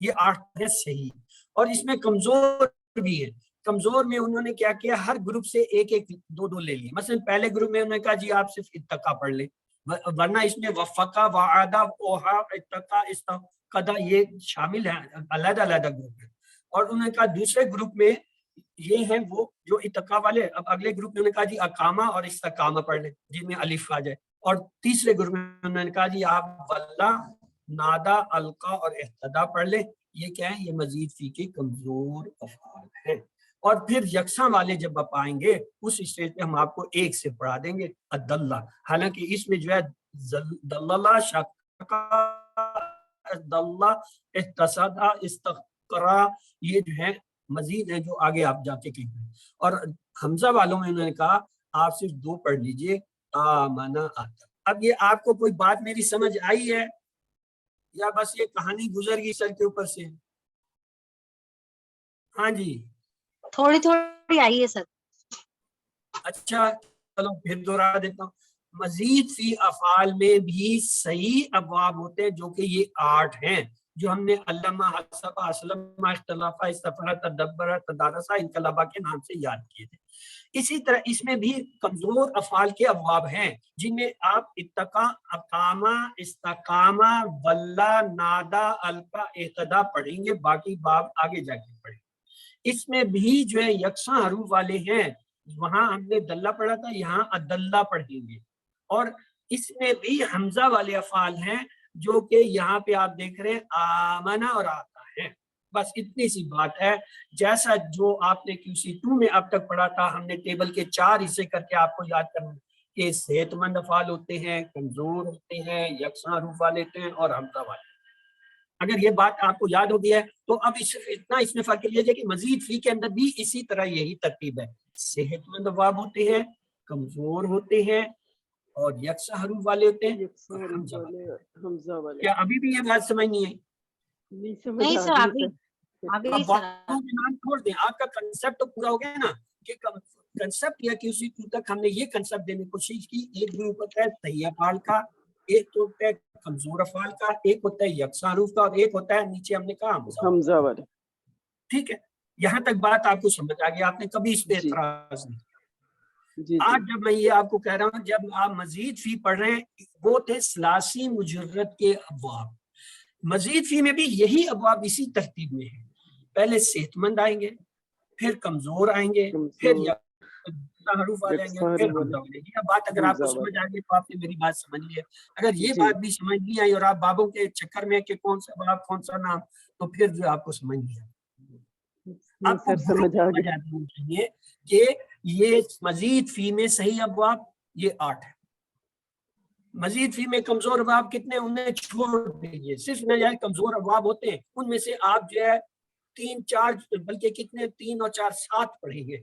یہ 8 ہے صحیح. اور اس میں کمزور بھی ہے. کمزور میں انہوں نے کیا کیا ہر گروپ سے ایک ایک 2 لے لیے. مثلا پہلے گروپ میں انہوں نے کہا جی آپ صرف اتقا پڑھ لیں ورنہ اس میں وفقہ وعدہ اوہا اتقا استقدا یہ شامل ہیں علیحدہ علیحدہ گروپ ہے. اور انہوں نے کہا دوسرے گروپ میں یہ ہیں وہ جو اتقا والے. اب اگلے گروپ میں انہوں نے کہا جی اقامہ اور استقامہ پڑھ لیں جن میں الف آ جائے. اور تیسرے گروپ میں انہوں نے کہا جی آپ واللہ نادا القا اور احتدا پڑھ لیں. یہ کیا ہے یہ مزید فی کے کمزور افعال ہیں. اور پھر یکساں والے جب آپ آئیں گے اس اسٹیج پہ ہم آپ کو ایک سے پڑھا دیں گے الدلہ. حالانکہ اس میں جو ہے دللہ شکا دلہ احتسدہ استقرا یہ جو ہے مزید ہے جو آگے آپ جا کے کہیں. اور حمزہ والوں میں انہوں نے کہا آپ صرف 2 پڑھ لیجئے آمنا آتا. اب یہ آپ کو کوئی بات میری سمجھ آئی ہے یا بس یہ کہانی گزر گئی سر کے اوپر سے؟ ہاں جی تھوڑی تھوڑی آئی ہے سر. اچھا چلو پھر دوہرا دیتا ہوں. مزید فی افعال میں بھی صحیح ابواب ہوتے ہیں جو کہ یہ 8 ہیں جو ہم نے علامہ حسبہ اسلم اختلافہ استفرہ تدبرہ تدارسہ انقلابہ کے نام سے یاد کیے تھے. اسی طرح اس میں بھی کمزور افعال کے ابواب ہیں جن میں آپ اتقا اقامہ استقامہ واللہ نادا القا احتدا پڑھیں گے. باقی باب آگے جا کے پڑھیں. اس میں بھی جو ہے یکساں حروف والے ہیں. وہاں ہم نے دلہ پڑھا تھا یہاں عدلہ پڑھیں گے. اور اس میں بھی حمزہ والے افعال ہیں جو کہ یہاں پہ آپ دیکھ رہے ہیں آمنا اور آتا ہے. بس اتنی سی بات ہے. جیسا جو آپ نے QC2 میں اب تک پڑھا تھا ہم نے ٹیبل کے 4 حصے کر کے آپ کو یاد کرنا کہ صحت مند افعال ہوتے ہیں کمزور ہوتے ہیں یکساں حروف والے ہوتے ہیں اور حمزہ والے. اگر یہ بات آپ کو یاد ہو گئی ہے تو اب صرف اتنا اس میں فرق یہ ہے کہ مزید فی کے اندر بھی اسی طرح یہی ترتیب ہے. صحت مند ابواب ہوتے ہیں کمزور ہوتے ہیں اور یکساں حروف والے ہوتے ہیں اور حمزہ والے. کیا ابھی بھی یہ بات سمجھ نہیں ہے؟ نہیں سر آگے اب باتوں کے نام چھوڑ دیں. آپ کا کنسپٹ تو پورا ہو گیا نا کہ کنسپٹ یا QC2 تک ہم نے یہ کنسپٹ دینے کی کوشش کی. ایک گروپ ہوتا ہے صحیح افعال کا ایک ہوتا ہے کمزور افعال کا ایک ہوتا ہے یکساں حروف کا اور ایک ہوتا ہے نیچے ہم نے کہا حمزہ والے. ٹھیک ہے یہاں تک بات آپ کو سمجھ آ گئی. آپ نے کبھی اس پہ اعتراض نہیں کیا. آج جب میں یہ آپ کو کہہ رہا ہوں جب آپ مزید فی پڑھ رہے ہیں وہ تھے ثلاثی مجرد کے ابواب. مزید فی میں بھی یہی ابواب اسی ترتیب میں ہیں. پہلے صحت مند آئیں گے پھر کمزور آئیں گے پھر حروف والے آئیں گے پھر حمزہ والے. یہ بات اگر آپ کو سمجھ آ گئی تو آپ نے میری بات سمجھ لی ہے. اگر یہ بات بھی سمجھ نہیں آئی اور آپ بابوں کے چکر میں کہ کون سا باب کون سا نام تو پھر جو آپ کو سمجھ نہیں آئی. آپ کو سمجھ آنی چاہیے کہ یہ مزید فی میں صحیح ابواب یہ 8 ہے. مزید فی میں کمزور ابواب کتنے انہیں چھوڑ دیجیے. صرف نہ جائے کمزور ابواب ہوتے ہیں ان میں سے آپ جو ہے 3 4 بلکہ کتنے 3 اور 4 7 پڑھیں گے.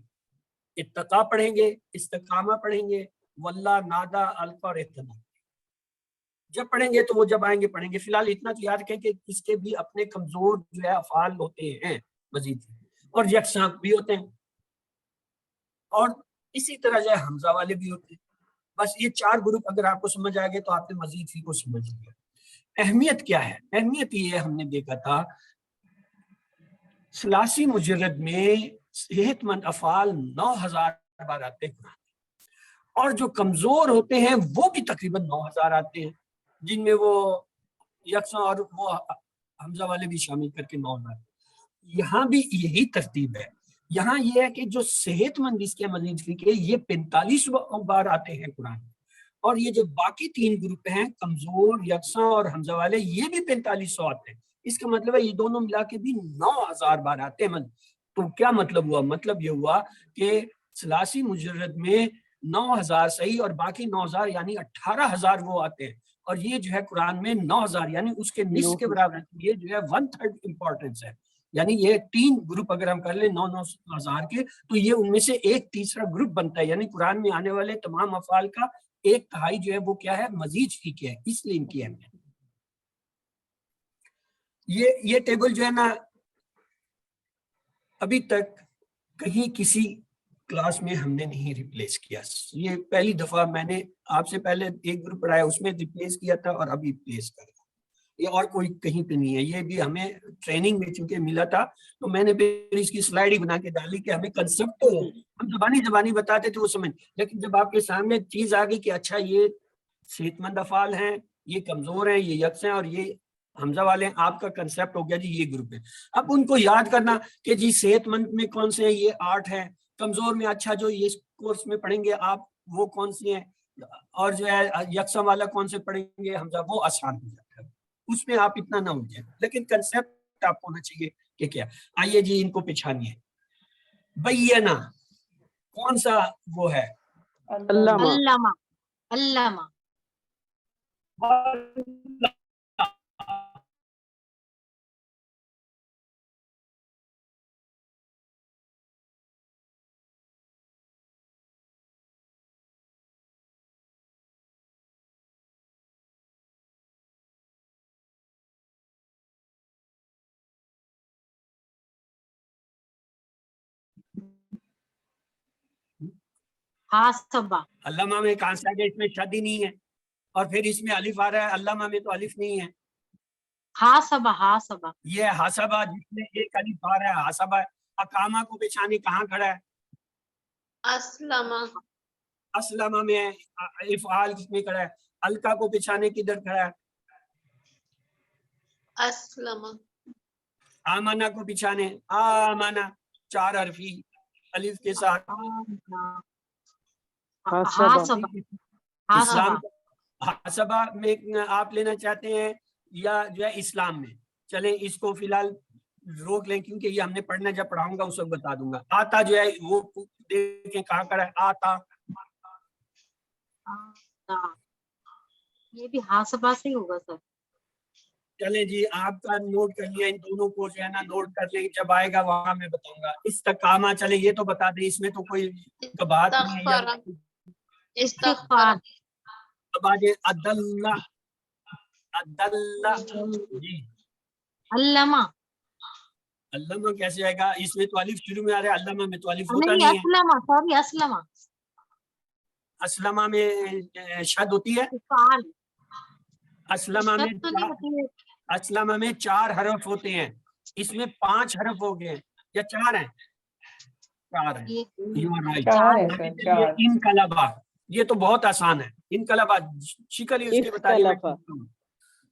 اتقا پڑھیں گے استقامہ پڑھیں گے واللہ نادا القا اور احتدا جب پڑھیں گے تو وہ جب آئیں گے پڑھیں گے. فی الحال اتنا تو یاد رکھیں کہ اس کے بھی اپنے کمزور جو ہے افعال ہوتے ہیں مزید اور یکساں بھی ہوتے ہیں اور اسی طرح جو ہے حمزہ والے بھی ہوتے ہیں. بس یہ 4 گروپ اگر آپ کو سمجھ آ گئے تو آپ نے مزید فی کو سمجھ لیا. اہمیت کیا ہے؟ اہمیت یہ ہم نے دیکھا تھا ثلاثی مجرد میں صحت مند افعال 9000 بار آتے ہیں قرآن میں، اور جو کمزور ہوتے ہیں وہ بھی تقریباً 9000 آتے ہیں، جن میں وہ یکساں اور وہ حمزہ والے بھی شامل کر کے 9000۔ یہاں بھی یہی ترتیب ہے، یہاں یہ ہے کہ جو صحت مند اس کے مزید فکر یہ 45 بار آتے ہیں قرآن میں، اور یہ جو باقی 3 گروپ ہیں کمزور، یکساں اور حمزہ والے، یہ بھی 4500 آتے ہیں۔ اس کا مطلب ہے یہ دونوں ملا کے بھی 9000 بار آتے ہیں۔ تو کیا مطلب ہوا؟ مطلب یہ ہوا کہ ثلاثی مجرد میں 9000 صحیح اور باقی 9000 یعنی 18000 وہ آتے ہیں، اور یہ جو ہے قرآن میں 9000 یعنی اس کے نصف کے برابر ہے، یہ جو ہے 1/3 امپورٹنس ہے۔ یعنی یہ 3 گروپ اگر ہم کر لیں 9000 کے، تو یہ ان میں سے ایک تیسرا گروپ بنتا ہے، یعنی قرآن میں آنے والے تمام افعال کا 1/3 جو ہے وہ کیا ہے؟ مزید فیقہ ہے، اس لیے ان کی اہمیت۔ یہ ٹیبل جو ہے نا ابھی تک کہیں کسی کلاس میں ہم نے نہیں ریپلیس کیا، یہ پہلی دفعہ میں نے آپ سے پہلے ایک گروپ پڑھایا اس میں ریپلیس کیا تھا اور ابھی ریپلیس کر رہا، یہ اور کوئی کہیں پہ نہیں ہے۔ یہ بھی ہمیں ٹریننگ میں چونکہ ملا تھا تو میں نے پھر اس کی سلائڈ ہی بنا کے ڈالی کہ ہمیں کنسپٹ تو ہم زبانی بتاتے تھے وہ سمجھ، لیکن جب آپ کے سامنے چیز آ گئی کہ اچھا یہ صحت مند افعال ہیں، یہ کمزور ہیں، یہ یکس ہیں، اور یہ حمزہ والے ہیں، آپ کا کنسپٹ ہو گیا جی یہ گروپ ہے۔ اب ان کو یاد کرنا کہ جی صحت مند میں کون سے ہیں، یہ 8 ہیں، کمزور میں اچھا جو یہ کورس میں پڑھیں گے آپ وہ کون سی ہیں، اور جو ہے یکساں والا کون سے پڑھیں گے حمزہ، وہ آسان ہو جاتا ہے، اس میں آپ اتنا نہ ہو جائے، لیکن کنسپٹ آپ ہونا چاہیے کہ کیا۔ آئیے جی ان کو پچھانیے۔ بینا کون سا وہ ہے؟ علامہ۔ علامہ، علامہ، حاسبہ، علامہ میں کہاں سے آ گیا؟ اس میں شد ہی نہیں ہے، اور پھر اس میں الف آ رہا ہے، علامہ میں تو الف نہیں ہے۔ حاسبہ، حاسبہ، یہ حاسبہ جس میں ایک الف آ رہا ہے حاسبہ۔ اقامہ کو بچھانے کہاں کھڑا ہے؟ اسلمہ، اسلمہ میں افعال کس میں کھڑا ہے؟ الکا کو بچھانے کدھر کھڑا ہے؟ اسلمہ، آمنہ کو بچھانے آمنہ 4 حرفی الف کے ساتھ۔ حاسبہ، اسلام حاسبہ، حاسبہ میں آپ لینا چاہتے ہیں یا جو ہے اسلام میں؟ چلیں اس کو فی الحال روک لیں کیونکہ یہ ہم نے پڑھنا جب پڑھاؤں گا اس وقت بتا دوں گا۔ آتا جو ہے وہ دیکھیں کہاں کھڑا ہے؟ آتا۔ یہ بھی حاسبہ سے ہی ہوگا سر۔ چلیں جی آپ کا نوٹ کر لیا، ان دونوں کو جو ہے نا نوٹ کر لیں، جب آئے گا وہاں میں بتاؤں گا۔ استقامہ چلیں یہ تو بتا دیں، اس میں تو کوئی بات نہیں ہے۔ استغفر، اب آجے عدلہ، عدلہ جی علامہ، علامہ کیسے آئے گا؟ اس میں تو الف شروع میں آ رہا ہے، علامہ میں تو الف ہوتا نہیں نہیں ہے۔ اسلمہ، سوری اسلمہ، اسلمہ میں شد ہوتی ہے؟ افعال، اسلمہ میں شد تو نہیں ہوتی ہے۔ اسلمہ میں 4 حرف ہوتے ہیں، اس میں 5 حرف ہو گئے یا 4 ہیں؟ 4 ہیں۔ You are right۔ چلیے انقلبہ، یہ تو بہت آسان ہے۔ انقلبہ شکل ہی اس کی بتائیے۔ اختلافہ،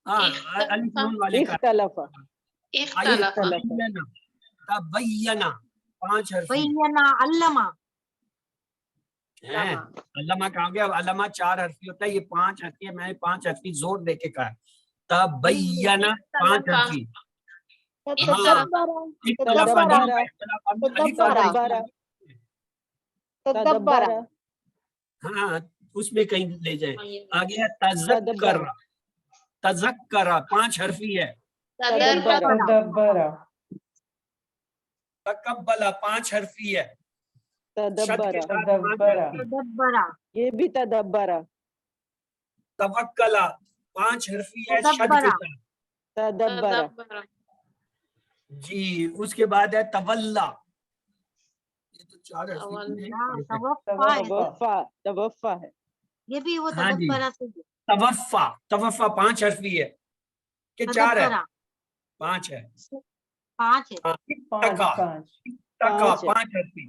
ہاں الف نون والے کا۔ اختلافہ، آئیے اختلف، تبینہ، تبینہ 5 حرفی بینا، علامہ، ہیں۔ علامہ کہاں گیا؟ علامہ 4 حرفی ہوتا ہے، یہ 5 حرفی ہے، میں نے 5 حرفی زور دے کے کہا۔ تبینہ 5 حرفی۔ تدبرہ، ہاں اس میں کہیں لے جائیں۔ آگے تذکر، تذکر 5 حرفی ہے۔ تدبرہ، تقبل 5 حرفی ہے۔ تدبرہ، تدبرہ، یہ بھی تدبرہ، توکل 5 حرفی ہے شد کے تدبرہ، ساتھ۔ تدبرہ، جی اس کے بعد ہے تولا، یہ تو 4 حرفی ہے۔ توفا ہے، توفا، توفا ہے، یہ بھی وہ ہاں جی تدبرہ سے ہے۔ توفا، توفا 5 حرفی ہے کہ 4 ہے؟ تدبرہ 5 ہے۔ 5 ہے۔ اتقا، اتقا 5 حرفی۔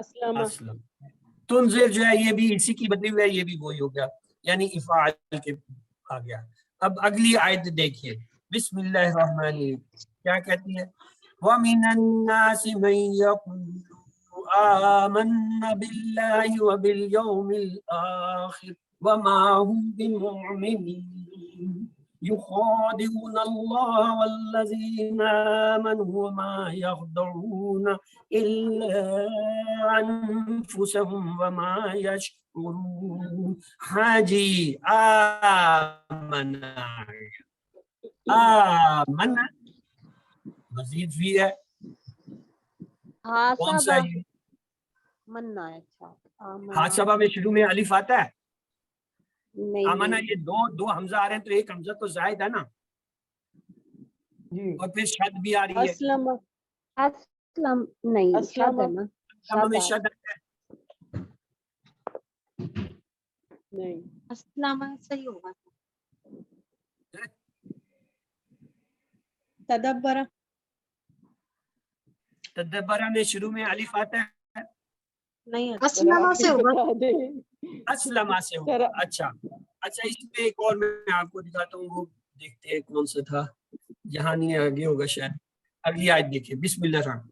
اسلم اسلم. تنذر جو ہے یہ بھی اسی کی بدلی ہوئی ہے, یہ بھی وہی ہو گیا, یعنی افعال کے آ گیا. اب اگلی آیت دیکھیے, بسم اللہ الرحمن الرحیم, کیا کہتی ہے؟ وَمِنَ النَّاسِ مَن يَقُولُ آمَنَّا بِاللَّهِ وَبِالْيَوْمِ الْآخِرِ وَمَا هُمْ بِمُؤْمِنِينَ يُخَادِعُونَ اللَّهَ وَالَّذِينَ آمَنُوا وَمَا يَخْدَعُونَ إِلَّا أَنفُسَهُمْ وَمَا يَشْعُرُونَ. ہاں جی, آمنا مزید بھی ہے, کون سا ہے؟ مننا ہے. اچھا حاسبہ میں شروع میں الف آتا ہے, نہیں آمنا یہ دو حمزہ آ رہے ہیں تو ایک حمزہ تو زائد ہے نا, اور پھر شد بھی آ رہی ہے. اسلم اسلم نہیں, اسلم شد ہے نا, اسلم میں شد ہے. نہیں اسلام صحیح ہوگا. تدبر تدبرہ میں شروع میں الف آتا ہے, نہیں. اسلام سے ہوگا. بتا دیں. اسلمہ سے ہوگا. اچھا اس میں ایک اور میں آپ کو دکھاتا ہوں, وہ دیکھتے ہیں کون سا تھا, یہاں نہیں آگے ہوگا شاید. اگلی آیت دیکھیے, بسم اللہ الرحمن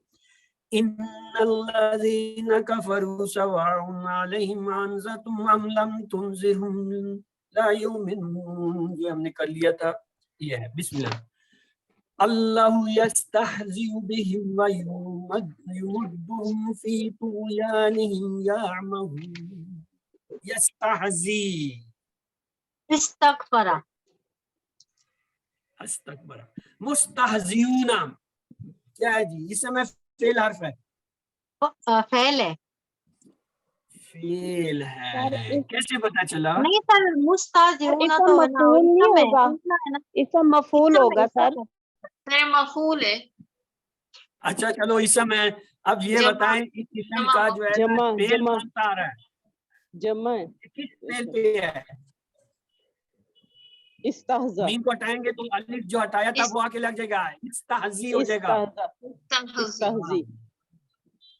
ان الذين كفروا سواء عليهم انذرتم ام لم تنذرهم لا يؤمنون. یہ ہم نے کر لیا تھا, یہ ہے بسم اللہ. اللہ یستہزئ بهم ویمدهم فی طغیانهم یعمہون. یستہزی استغفرا استکبر. مستہزئون کیا ہے جی؟ اس میں فعل حرف ہے, فعل ہے. فعل ہے, کیسے پتا چلا؟ نہیں سر, مستہزئون تو مفعول نہیں ہوگا, اس کا مفعول ہوگا سر. مفعول ہے. اچھا چلو اسم ہے. اب یہ جمع. بتائیں اس اسم کا جو ہے جمع فعل جمع کون سا آ رہا ہے, جمع ہے. کس فعل پہ ہے؟ استہزا میم کو ہٹائیں گے تو الف جو ہٹایا تھا وہ آ کے لگ جائے گا, استہزی ہو جائے گا. استہزی.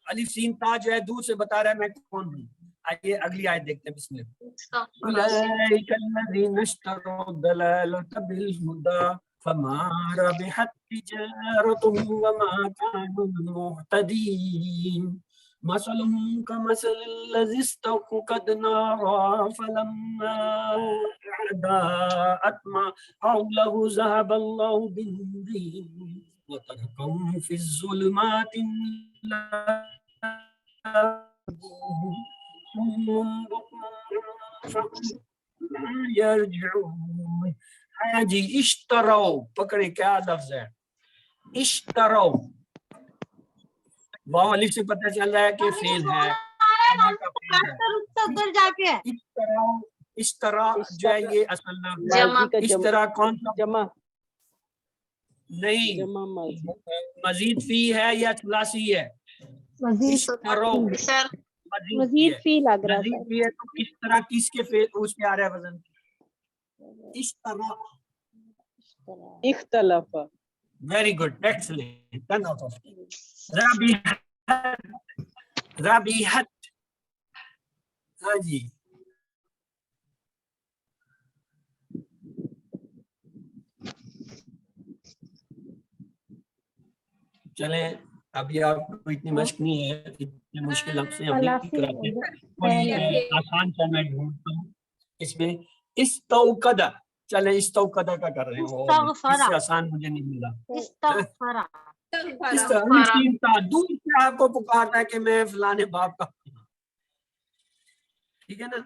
الف سین تا جو ہے دور سے بتا رہا ہے میں کون ہوں. آئیے اگلی آیت دیکھتے ہیں. بسم اللہ. اولئک الذین اشتروا الضلالۃ بالہدی فما ربحت تجارتهم وما كانوا مهتدين مثلهم كمثل الذي استوقد نارا فلما أضاءت ما حوله ذهب الله بنورهم وتركهم في الظلمات لا يرجعون. ہاں جی, اشترو پکڑے, کیا لفظ ہے اشترو؟ واو الف سے پتہ چل رہا ہے کہ فعل ہے. ادھر جا کے اشترا جو ہے یہ اصل لفظ ہے. جمع. اس طرح کون سا جمع نہیں, جمع ماضی. مزید فی ہے یا ثلاثی ہے؟ مزید اشترو سر مزید فی لگ رہا مزید ہے. فی ہے تو اس طرح کس کے فعل اس پہ آ رہا ہے وزن؟ اشترا. اختلاف. Very good, excellent. 10 out of 10. رابیحت. ہاں جی, چلیں ابھی آپ کو اتنی مشق نہیں ہے, اتنی مشکل آپ سے ہم نہیں کراتے, کوئی آسان سا میں ڈھونڈتا ہوں اس میں. استوقدہ, چلیں استوقدہ کا کر رہے ہیں, اس سے آسان مجھے نہیں ملا. استغفرا اس طرح دور سے آپ کو پکارتا ہے کہ میں فلانے باپ کا, ٹھیک ہے نا,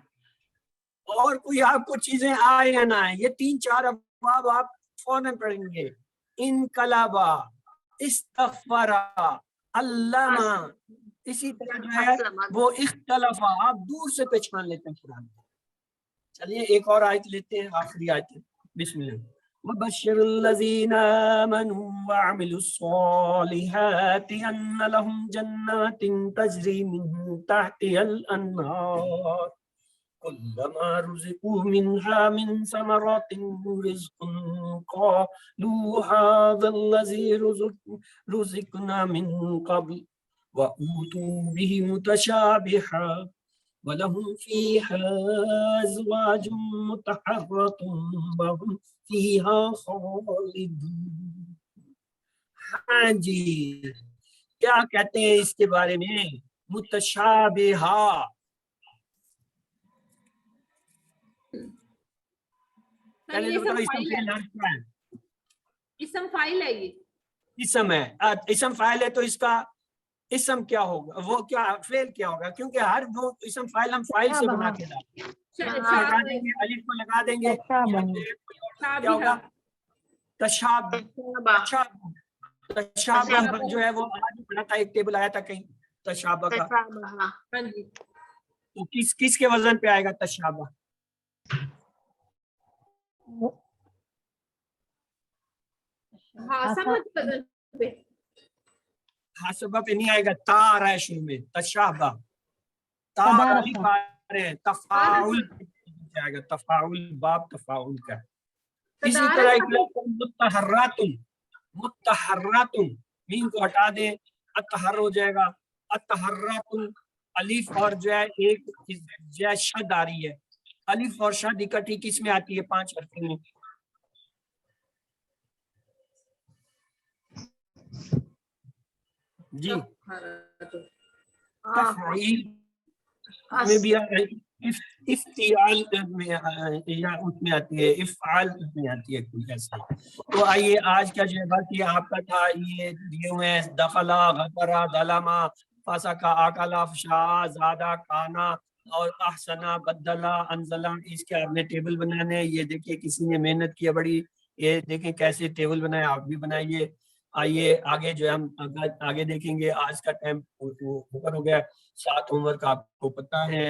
اور کوئی آپ کو چیزیں آئے یا نہ آئے, یہ 3-4 ابواب آپ فوراً پڑھیں گے. انقلابا, استغفرا, علامہ, اسی طرح جو ہے وہ اختلافا, آپ دور سے پہچان لیتے ہیں قرآن کو. چلیے ایک اور آیت لیتے ہیں, آخری آیت ہے. بسم اللہ. وبشر الذين آمنوا وعملوا الصالحات أن لهم جنات تجري من تحتها الأنهار كلما رزقوا منها من ثمرات رزقا قالوا هذا الذي رزقنا من قبل وأوتوا به متشابها ولهم فيها أزواج مطهرة وهم فيها خالدون. ہاں جی، کیا کہتے ہیں اس کے بارے میں؟ متشابہہ. پہلے تو بتاؤ اسم فعل کیا ہے؟ اسم فاعل ہے، یہ اسم ہے. اسم فاعل ہے تو اس کا اسم کیا ہوگا، وہ کیا فعل کیا ہوگا؟ کیونکہ ہر وہ اسم فاعل ہم فاعل سے بنا کے لاتے ہیں. لگا دیں گے، الف کو لگا دیں گے، کیا ہوگا؟ تشابہ. تشابہ جو ہے وہ آج پڑھا تھا، ایک ٹیبل آیا تھا کہیں تشابہ کا. ہاں جی. تو کس کے وزن پہ آئے گا تشابہ؟ حاسبہ پہ نہیں آئے گا، تا آ رہا ہے شروع میں. تشابہ تا الف آ رہے ہیں، تفاعل آئے گا. تفاعل باب تفاعل کا. اسی طرح متحرات. متحرات میم کو ہٹا دیں، اتحر ہو جائے گا. اتحرات الف اور جو ہے ایک جو ہے شد آ رہی ہے. الف اور شد اکٹھی کس میں آتی ہے؟ 5 حرفوں میں. جی تفعیل میں بھی افتعال میں یا اس میں آتی ہے، افعال میں آتی ہے کوئی ایسا. تو آئیے آج کا جو ہے بس یہ آپ کا تھا، یہ دیے ہوئے ہیں دخلا، غفرا، ظلما، فسقا، اکلا، فشا، زادہ، کانا اور احسنا، بدلا، انزلا. اس کے آپ نے ٹیبل بنانے ہیں. یہ دیکھیے کسی نے محنت کی ہے بڑی. یہ دیکھیں کیسے ٹیبل بنائے، آپ بھی بنائیے. آئیے آگے جو ہے ہم آگے دیکھیں گے. آج کا ٹائم اوپر ہو گیا. 7 ہوم ورک آپ کو پتہ ہے،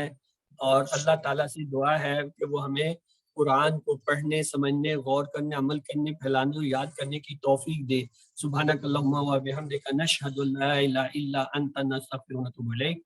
اور اللہ تعالیٰ سے دعا ہے کہ وہ ہمیں قرآن کو پڑھنے، سمجھنے، غور کرنے، عمل کرنے، پھیلانے اور یاد کرنے کی توفیق دے. سبحانک اللہم و بحمدک، نشہد ان لا الہ الا انت، نستغفرک و نتوب الیک.